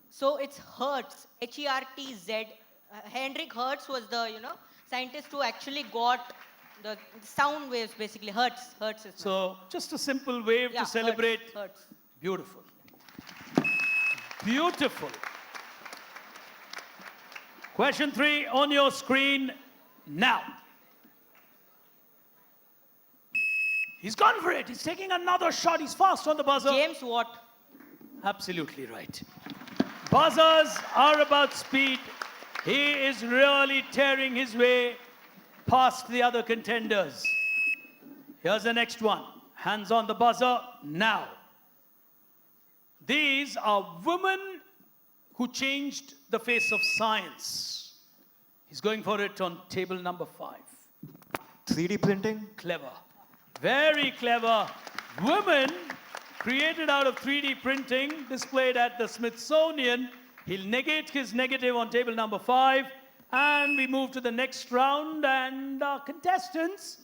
So it's Hertz, H-E-R-T-Z. Hendrik Hertz was the, scientist who actually got the sound waves, basically. Hertz is So just a simple wave to celebrate. Hertz. Beautiful. Beautiful. Question 3 on your screen now. He's gone for it. He's taking another shot. He's fast on the buzzer. James Watt. Absolutely right. Buzzers are about speed. He is really tearing his way past the other contenders. Here's the next one. Hands on the buzzer now. These are women who changed the face of science. He's going for it on table number 5. 3D printing? Clever. Very clever. Women created out of 3D printing, displayed at the Smithsonian. He'll negate his negative on table number 5. And we move to the next round. And contestants,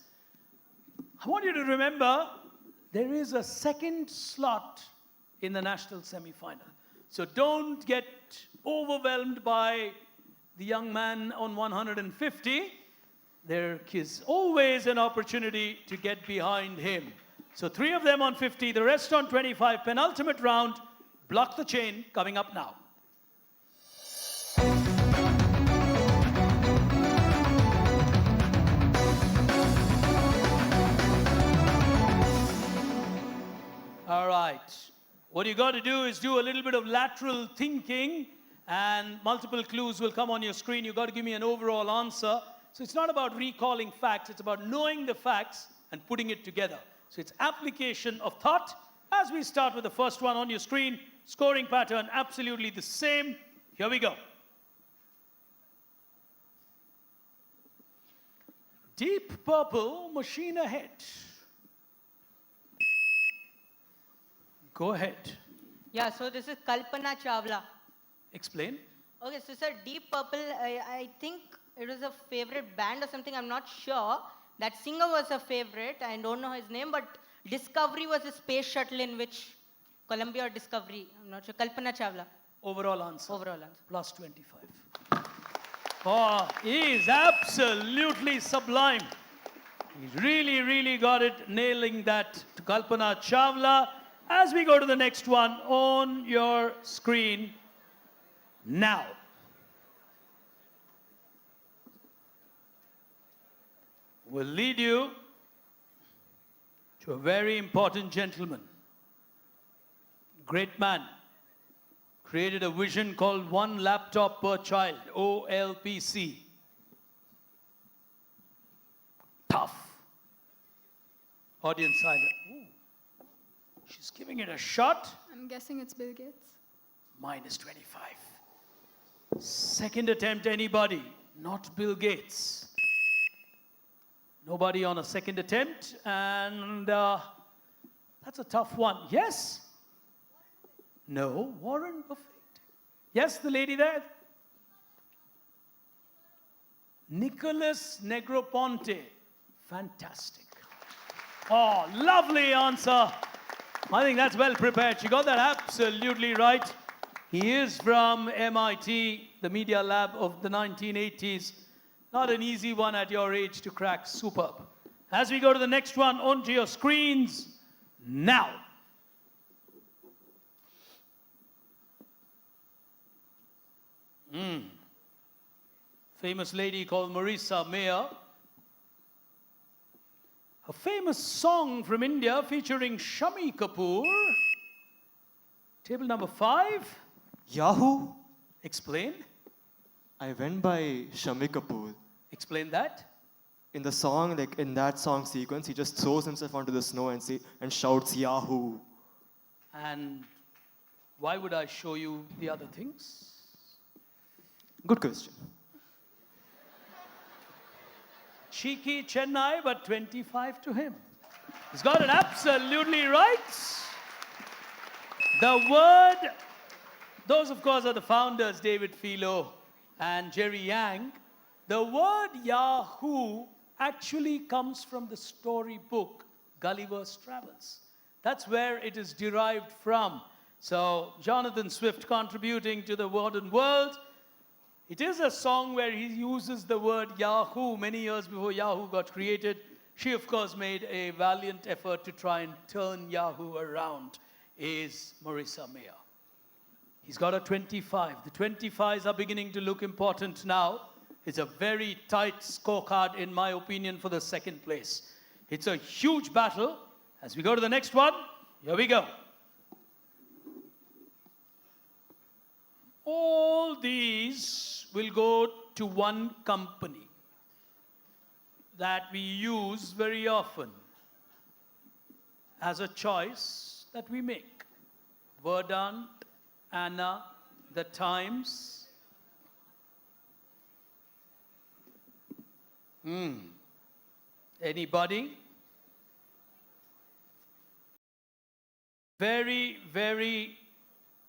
I want you to remember, there is a second slot in the national semi-final. So don't get overwhelmed by the young man on 150. There is always an opportunity to get behind him. So 3 of them on 50, the rest on 25. Penultimate round, block the chain, coming up now. All right. What you got to do is do a little bit of lateral thinking, and multiple clues will come on your screen. You got to give me an overall answer. So it's not about recalling facts. It's about knowing the facts and putting it together. So it's application of thought. As we start with the first one on your screen, scoring pattern absolutely the same. Here we go. Deep purple machine ahead. Go ahead. Yeah, so this is Kalpana Chawla. Explain. Okay, so sir, Deep Purple, I think it was a favorite band or something, I'm not sure. That singer was a favorite, I don't know his name, but Discovery was a space shuttle in which, Columbia or Discovery, I'm not sure. Kalpana Chawla. Overall answer. Overall answer. Plus 25. Oh, he is absolutely sublime. He really, really got it, nailing that to Kalpana Chawla. As we go to the next one on your screen now. Will lead you to a very important gentleman. Great man. Created a vision called One Laptop Per Child, OLPC. Tough. Audience silent. Ooh. She's giving it a shot. I'm guessing it's Bill Gates. Minus 25. Second attempt, anybody? Not Bill Gates. Nobody on a second attempt. And that's a tough one. Yes? No, Warren Buffett. Yes, the lady there? Nicholas Negroponte. Fantastic. Oh, lovely answer. I think that's well prepared. She got that absolutely right. He is from MIT, the Media Lab of the 1980s. Not an easy one at your age to crack. Superb. As we go to the next one, onto your screens now. Famous lady called Marisa Mayer. A famous song from India featuring Shami Kapoor. Table number 5. Yahoo! Explain. I went by Shami Kapoor. Explain that. In the song, like in that song sequence, he just throws himself onto the snow and shouts Yahoo! And why would I show you the other things? Good question. Cheeky Chennai, but 25 to him. He's got it absolutely right. The word, those of course are the founders, David Philo and Jerry Yang. The word Yahoo actually comes from the storybook Gulliver's Travels. That's where it is derived from. So Jonathan Swift contributing to the modern world. It is a song where he uses the word Yahoo many years before Yahoo got created. She, of course, made a valiant effort to try and turn Yahoo around, is Marisa Mayer. He's got a 25. The 25s are beginning to look important now. It's a very tight scorecard, in my opinion, for the second place. It's a huge battle. As we go to the next one, here we go. All these will go to one company that we use very often as a choice that we make. Verdant, Anna, The Times. Anybody? Very, very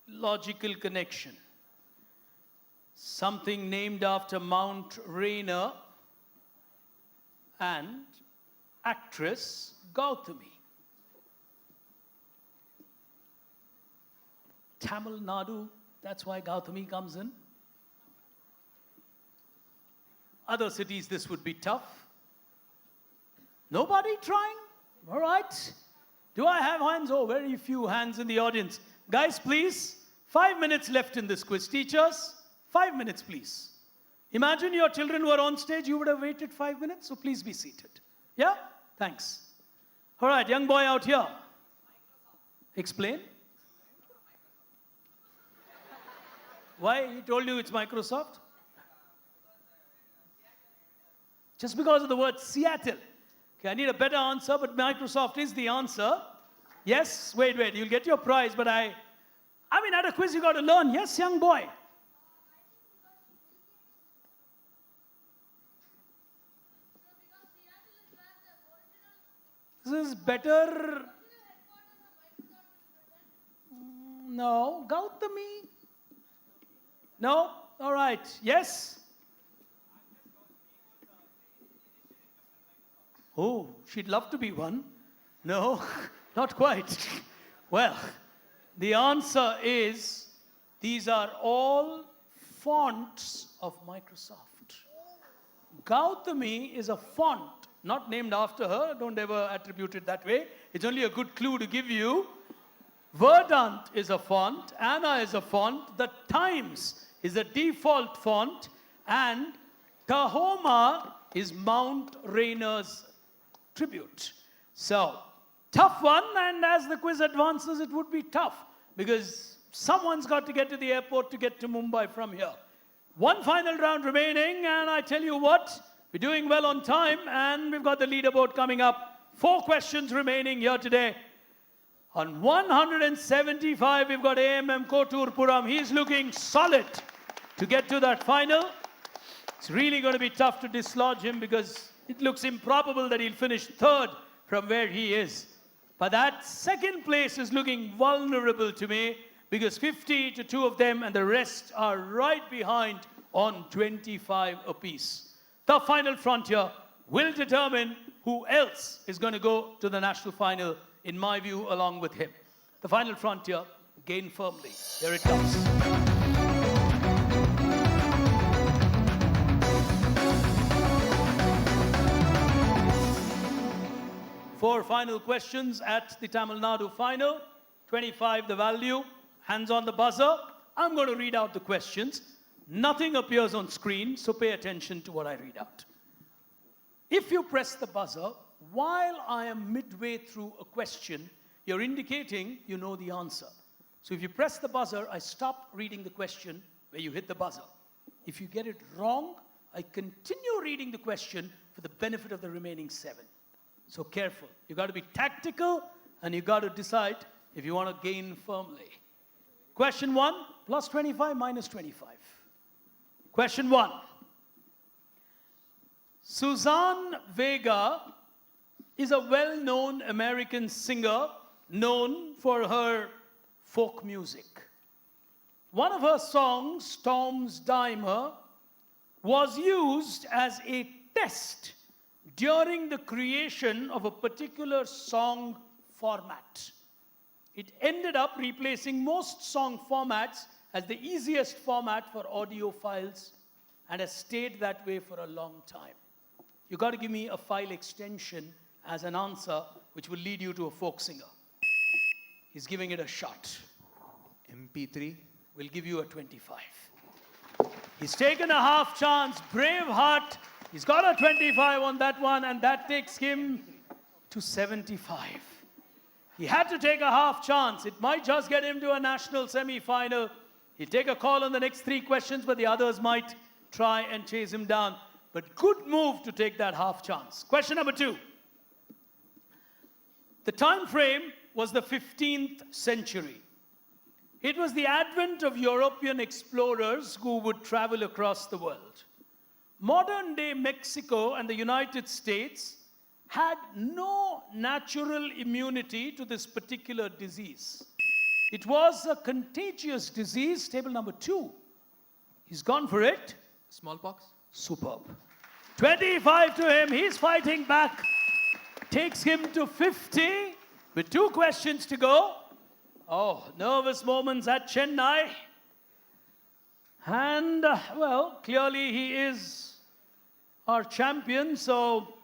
logical connection. Something named after Mount Rainier and actress Gautami. Tamil Nadu, that's why Gautami comes in. Other cities, this would be tough. Nobody trying? All right. Do I have hands? Oh, very few hands in the audience. Guys, please, 5 minutes left in this quiz. Teachers, 5 minutes, please. Imagine your children were on stage, you would have waited 5 minutes, so please be seated. Yeah? Thanks. All right, young boy out here. Explain. Why? He told you it's Microsoft? Just because of the word Seattle. Okay, I need a better answer, but Microsoft is the answer. Yes? Wait, you'll get your prize, but I mean, at a quiz you got to learn. Yes, young boy? This is better. No. Gautami? No? All right. Yes? Oh, she'd love to be one. No, not quite. Well, the answer is these are all fonts of Microsoft. Gautami is a font, not named after her. Don't ever attribute it that way. It's only a good clue to give you. Verdant is a font. Anna is a font. The Times is a default font. And Tahoma is Mount Rainier's tribute. So, tough one, and as the quiz advances, it would be tough because someone's got to get to the airport to get to Mumbai from here. One final round remaining, and I tell you what, we're doing well on time, and we've got the leaderboard coming up. 4 questions remaining here today. On 175, we've got AMM Koturpuram. He's looking solid to get to that final. It's really going to be tough to dislodge him because it looks improbable that he'll finish third from where he is. But that second place is looking vulnerable to me because 50 to 2 of them and the rest are right behind on 25 apiece. The final frontier will determine who else is going to go to the national final, in my view, along with him. The final frontier, gain firmly. Here it comes. Four final questions at the Tamil Nadu final. 25 the value. Hands on the buzzer. I'm going to read out the questions. Nothing appears on screen, so pay attention to what I read out. If you press the buzzer while I am midway through a question, you're indicating you know the answer. So if you press the buzzer, I stop reading the question where you hit the buzzer. If you get it wrong, I continue reading the question for the benefit of the remaining 7. So careful. You got to be tactical and you got to decide if you want to gain firmly. Question 1, plus 25, minus 25. Question 1. Suzanne Vega is a well-known American singer known for her folk music. One of her songs, Tom's Dimer, was used as a test during the creation of a particular song format. It ended up replacing most song formats as the easiest format for audio files and has stayed that way for a long time. You got to give me a file extension as an answer, which will lead you to a folk singer. He's giving it a shot. MP3. We'll give you a 25. He's taken a half chance. Brave heart. He's got a 25 on that one, and that takes him to 75. He had to take a half chance. It might just get him to a national semi-final. He'll take a call on the next 3 questions, but the others might try and chase him down. But good move to take that half chance. Question number 2. The time frame was the 15th century. It was the advent of European explorers who would travel across the world. Modern-day Mexico and the United States had no natural immunity to this particular disease. It was a contagious disease. Table number 2. He's gone for it. Smallpox? Superb. 25 to him. He's fighting back. Takes him to 50 with 2 questions to go. Oh, nervous moments at Chennai. And, well, clearly he is our champion, so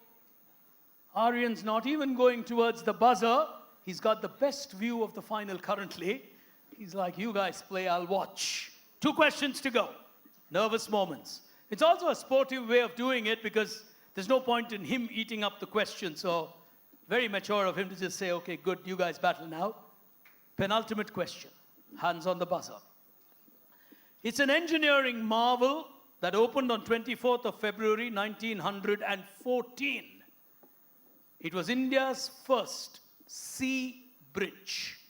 Aryan's not even going towards the buzzer. He's got the best view of the final currently. He's like, you guys play, I'll watch. 2 questions to go. Nervous moments. It's also a sportive way of doing it because there's no point in him eating up the question. So very mature of him to just say, okay, good, you guys battle now. Penultimate question. Hands on the buzzer. It's an engineering marvel that opened on 24th of February 1914. It was India's first sea bridge.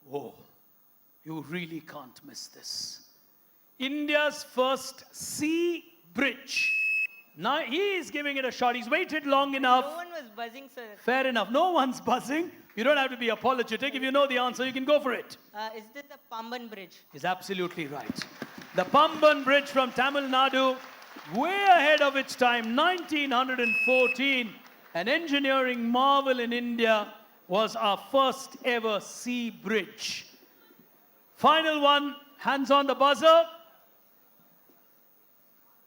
Whoa, you really can't miss this. India's first sea bridge. Now he's giving it a shot. He's waited long enough. No one was buzzing, sir. Fair enough. No one's buzzing. You don't have to be apologetic. If you know the answer, you can go for it. Is this the Pamban Bridge? He's absolutely right. The Pamban Bridge from Tamil Nadu, way ahead of its time, 1914. An engineering marvel in India, was our first ever sea bridge. Final one, hands on the buzzer.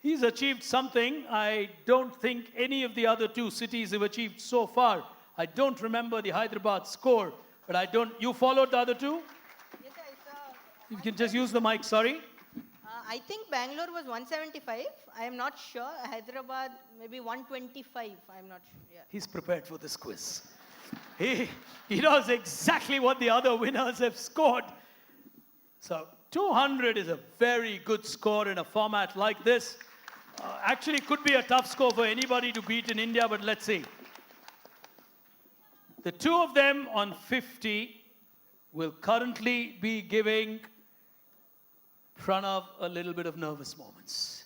He's achieved something I don't think any of the other 2 cities have achieved so far. I don't remember the Hyderabad score, but I don't. You followed the other 2? Yes, sir. You can just use the mic, sorry. I think Bangalore was 175. I am not sure. Hyderabad, maybe 125. I'm not sure. Yeah. He's prepared for this quiz. He knows exactly what the other winners have scored. So 200 is a very good score in a format like this. Actually, could be a tough score for anybody to beat in India, but let's see. The 2 of them on 50 will currently be giving Pranav a little bit of nervous moments.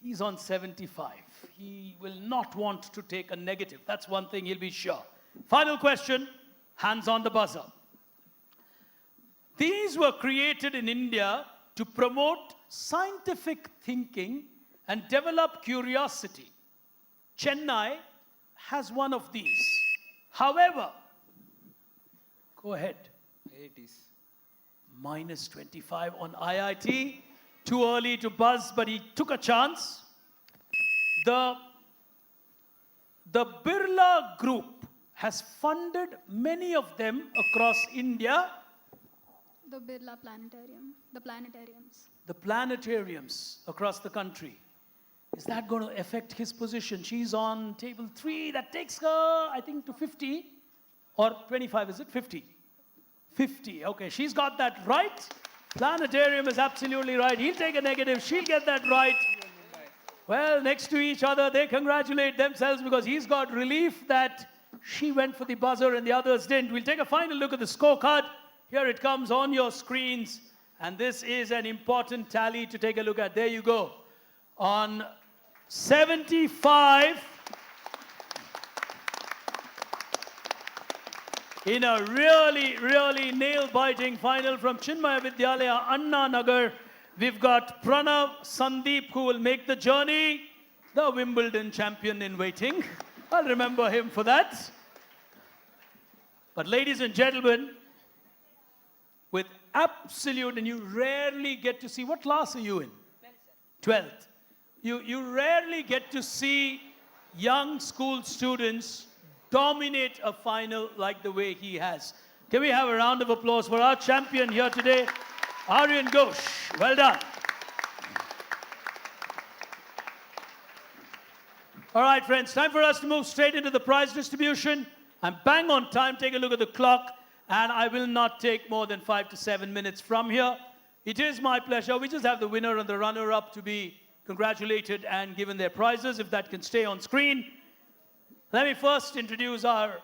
He's on 75. He will not want to take a negative. That's one thing he'll be sure. Final question, hands on the buzzer. These were created in India to promote scientific thinking and develop curiosity. Chennai has one of these. However, go ahead. IITs. Minus 25 on IIT. Too early to buzz, but he took a chance. The Birla Group has funded many of them across India. The Birla Planetarium, the planetariums. The planetariums across the country. Is that going to affect his position? She's on table 3. That takes her, I think, to 50. Or 25, is it? 50. 50. Okay, she's got that right. Planetarium is absolutely right. He'll take a negative. She'll get that right. Well, next to each other, they congratulate themselves because he's got relief that she went for the buzzer and the others didn't. We'll take a final look at the scorecard. Here it comes on your screens. And this is an important tally to take a look at. There you go. On 75, in a really, really nail-biting final from Chinmaya Vidyalaya, Anna Nagar, we've got Pranav Sandeep, who will make the journey, the Wimbledon champion in waiting. I'll remember him for that. But ladies and gentlemen, with absolute, and you rarely get to see, what class are you in? 12th. You rarely get to see young school students dominate a final like the way he has. Can we have a round of applause for our champion here today, Aryan Ghosh? Well done. All right, friends, time for us to move straight into the prize distribution. I'm bang on time. Take a look at the clock, and I will not take more than 5 to 7 minutes from here. It is my pleasure. We just have the winner and the runner-up to be congratulated and given their prizes, if that can stay on screen. Let me first introduce our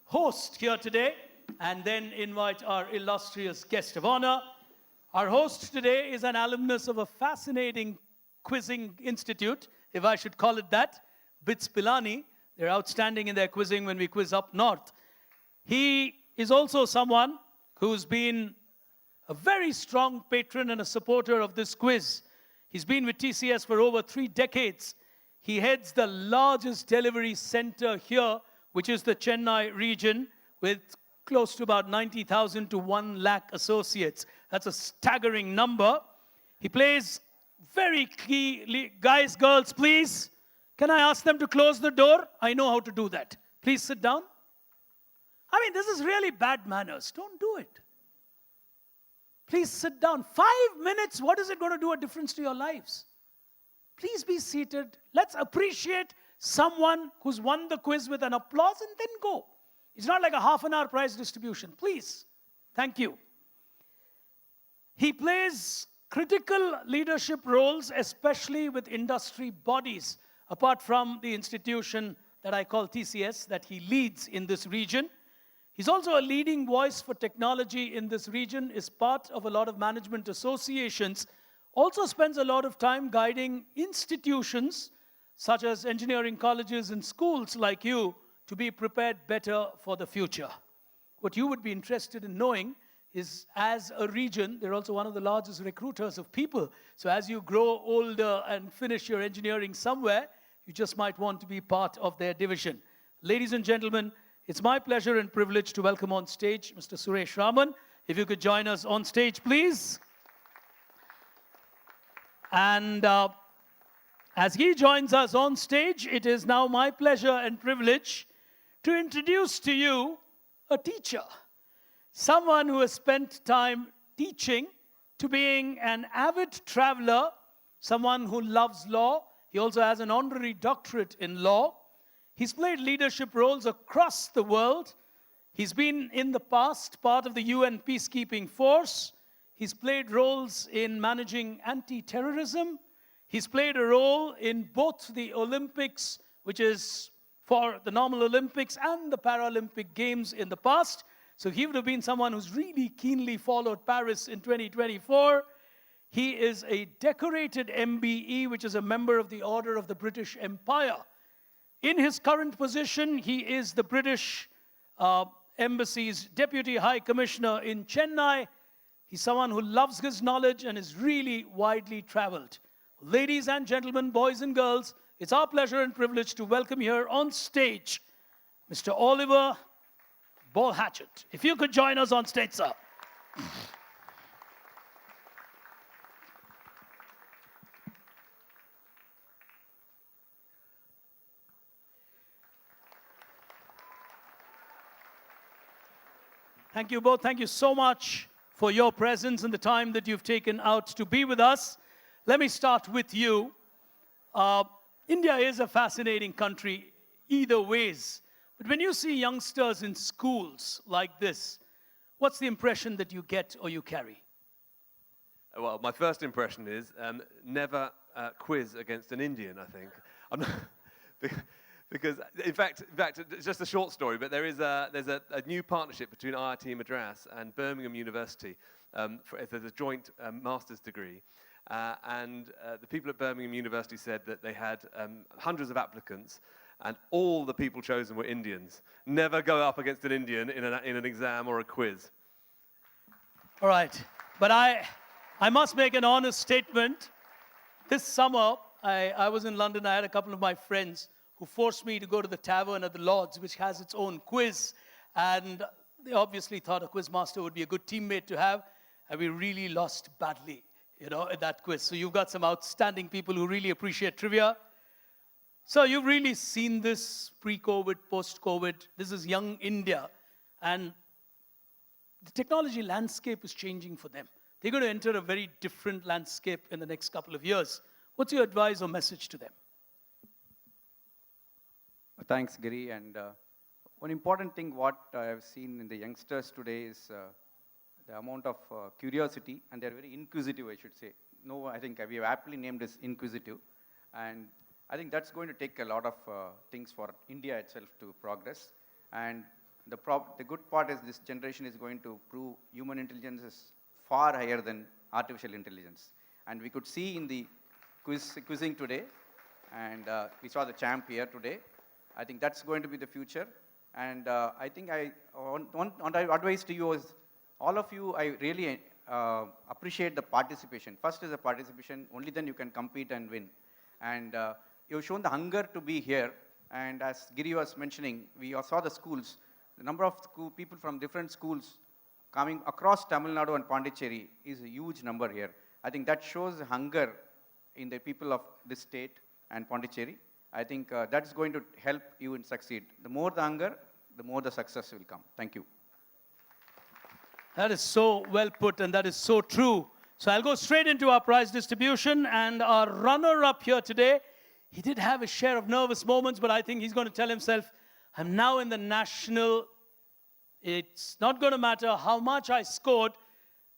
host here today and then invite our illustrious guest of honor. Our host today is an alumnus of a fascinating quizzing institute, if I should call it that, BITS Pilani. They're outstanding in their quizzing when we quiz up north. He is also someone who's been a very strong patron and a supporter of this quiz. He's been with TCS for over 3 decades. He heads the largest delivery center here, which is the Chennai region, with close to about 90,000 to 1 lakh associates. That's a staggering number. He plays very key, guys, girls, please. Can I ask them to close the door? I know how to do that. Please sit down. I mean, this is really bad manners. Don't do it. Please sit down. 5 minutes, what is it going to do a difference to your lives? Please be seated. Let's appreciate someone who's won the quiz with an applause and then go. It's not like a half-an-hour prize distribution. Please. Thank you. He plays critical leadership roles, especially with industry bodies, apart from the institution that I call TCS, that he leads in this region. He's also a leading voice for technology in this region, is part of a lot of management associations, also spends a lot of time guiding institutions such as engineering colleges and schools like you to be prepared better for the future. What you would be interested in knowing is, as a region, they're also one of the largest recruiters of people. So as you grow older and finish your engineering somewhere, you just might want to be part of their division. Ladies and gentlemen, it's my pleasure and privilege to welcome on stage Mr. Suresh Raman. If you could join us on stage, please. And as he joins us on stage, it is now my pleasure and privilege to introduce to you a teacher, someone who has spent time teaching, to being an avid traveler, someone who loves law. He also has an honorary doctorate in law. He's played leadership roles across the world. He's been, in the past, part of the UN peacekeeping force. He's played roles in managing anti-terrorism. He's played a role in both the Olympics, which is for the normal Olympics, and the Paralympic Games in the past. So he would have been someone who's really keenly followed Paris in 2024. He is a decorated MBE, which is a member of the Order of the British Empire. In his current position, he is the British Embassy's Deputy High Commissioner in Chennai. He's someone who loves his knowledge and is really widely traveled. Ladies and gentlemen, boys and girls, it's our pleasure and privilege to welcome here on stage Mr. Oliver Ball-Hatchett. If you could join us on stage, sir. Thank you both. Thank you so much for your presence and the time that you've taken out to be with us. Let me start with you. India is a fascinating country either ways. But when you see youngsters in schools like this, what's the impression that you get or you carry? Well, my first impression is never quiz against an Indian, I think. I'm not because, in fact, it's just a short story, but there's a new partnership between IIT Madras and Birmingham University. There's a joint master's degree. And the people at Birmingham University said that they had hundreds of applicants, and all the people chosen were Indians. Never go up against an Indian in an exam or a quiz. All right. But I must make an honest statement. This summer, I was in London. I had a couple of my friends who forced me to go to the tavern at the Lords, which has its own quiz. And they obviously thought a quiz master would be a good teammate to have. And we really lost badly, at that quiz. So you've got some outstanding people who really appreciate trivia. So you've really seen this pre-COVID, post-COVID. This is young India. And the technology landscape is changing for them. They're going to enter a very different landscape in the next couple of years. What's your advice or message to them? Thanks, Giri. And one important thing what I have seen in the youngsters today is the amount of curiosity, and they're very inquisitive, I should say. No, I think we have aptly named as inquisitive. And I think that's going to take a lot of things for India itself to progress. And the good part is this generation is going to prove human intelligence is far higher than artificial intelligence. And we could see in the quizzing today, and we saw the champ here today. I think that's going to be the future. And I think one advice to you is, all of you, I really appreciate the participation. First is the participation, only then you can compete and win. And you've shown the hunger to be here. And as Giri was mentioning, we saw the schools. The number of people from different schools coming across Tamil Nadu and Pondicherry is a huge number here. I think that shows hunger in the people of this state and Pondicherry. I think that's going to help you in succeed. The more the hunger, the more the success will come. Thank you. That is so well put, and that is so true. So I'll go straight into our prize distribution, and our runner-up here today, he did have a share of nervous moments, but I think he's going to tell himself, I'm now in the national. It's not going to matter how much I scored.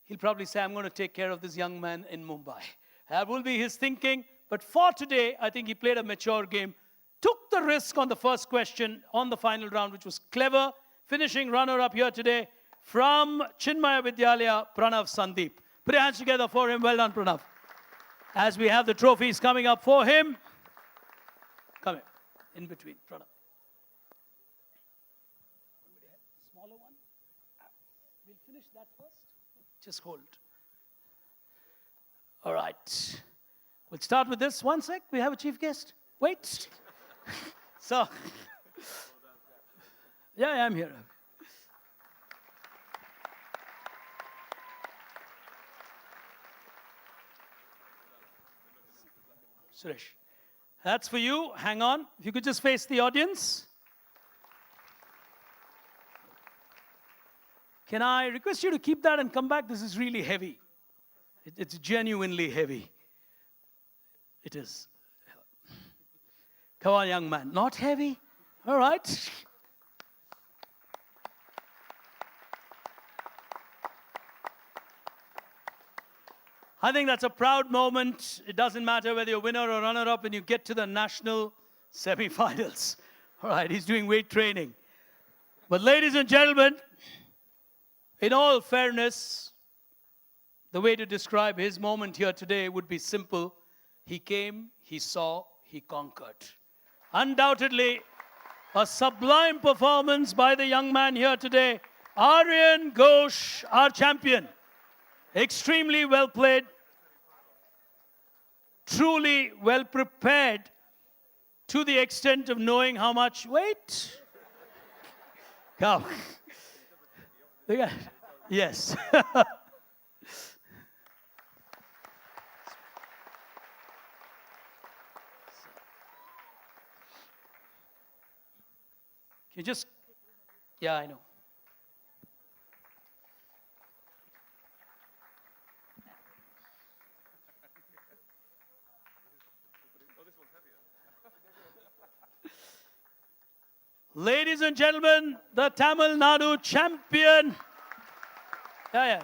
He'll probably say, I'm going to take care of this young man in Mumbai. That will be his thinking. But for today, I think he played a mature game, took the risk on the first question on the final round, which was clever. Finishing runner-up here today from Chinmaya Vidyalaya, Pranav Sandeep. Put your hands together for him. Well done, Pranav. As we have the trophies coming up for him. Come here, in between, Pranav. Smaller one. We'll finish that first. Just hold. All right. We'll start with this. One sec. We have a chief guest. Wait. So. Yeah, I'm here. Suresh. That's for you. Hang on. If you could just face the audience. Can I request you to keep that and come back? This is really heavy. It's genuinely heavy. It is. Come on, young man. Not heavy? All right. I think that's a proud moment. It doesn't matter whether you're winner or runner-up when you get to the national semi-finals. All right, he's doing weight training. But ladies and gentlemen, in all fairness, the way to describe his moment here today would be simple. He came, he saw, he conquered. Undoubtedly, a sublime performance by the young man here today, Aryan Ghosh, our champion. Extremely well played, truly well prepared to the extent of knowing how much. Wait. Come. Yes. You just, yeah, I know. Ladies and gentlemen, the Tamil Nadu champion. Yeah.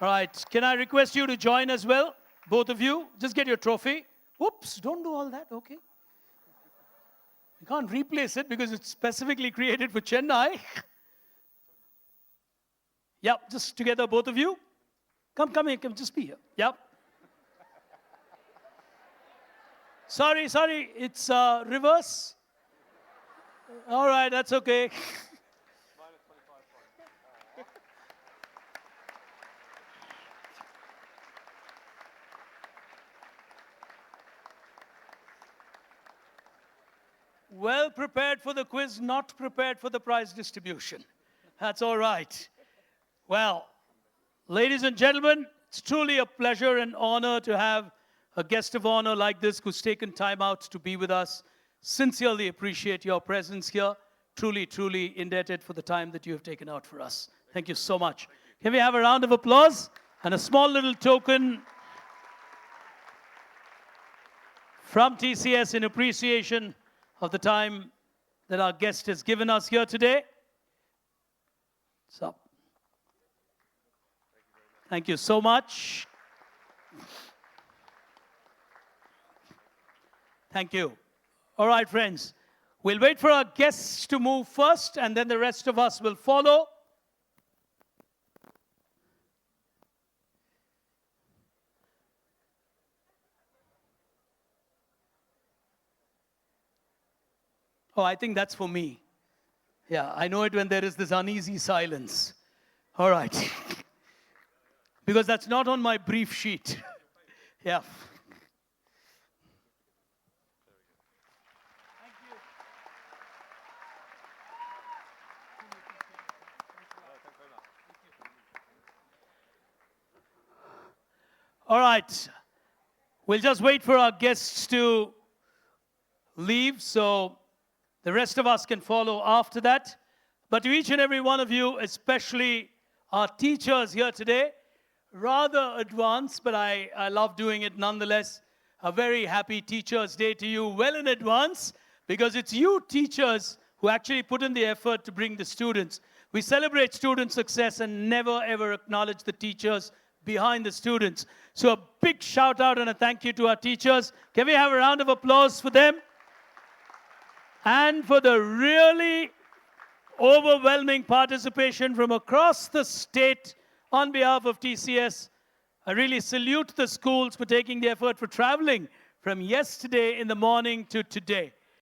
All right, can I request you to join as well? Both of you, just get your trophy. Whoops, don't do all that, okay? You can't replace it because it's specifically created for Chennai. Yep, just together, both of you. Come here, just be here. Yep. Sorry, it's reverse. All right, that's okay. Well prepared for the quiz, not prepared for the prize distribution. That's all right. Well, ladies and gentlemen, it's truly a pleasure and honor to have a guest of honor like this who's taken time out to be with us. Sincerely appreciate your presence here. Truly, truly indebted for the time that you have taken out for us. Thank you so much. Can we have a round of applause and a small little token from TCS in appreciation of the time that our guest has given us here today. So, thank you so much. Thank you. All right, friends. We'll wait for our guests to move first, and then the rest of us will follow. Oh, I think that's for me. Yeah, I know it when there is this uneasy silence. All right. Because that's not on my brief sheet. Yeah. All right. We'll just wait for our guests to leave, so the rest of us can follow after that. But to each and every one of you, especially our teachers here today, rather advanced, but I love doing it nonetheless. A very happy Teachers' Day to you well in advance, because it's you teachers who actually put in the effort to bring the students. We celebrate student success and never ever acknowledge the teachers behind the students. So a big shout out and a thank you to our teachers. Can we have a round of applause for them? And for the really overwhelming participation from across the state on behalf of TCS. I really salute the schools for taking the effort for traveling from yesterday in the morning to today.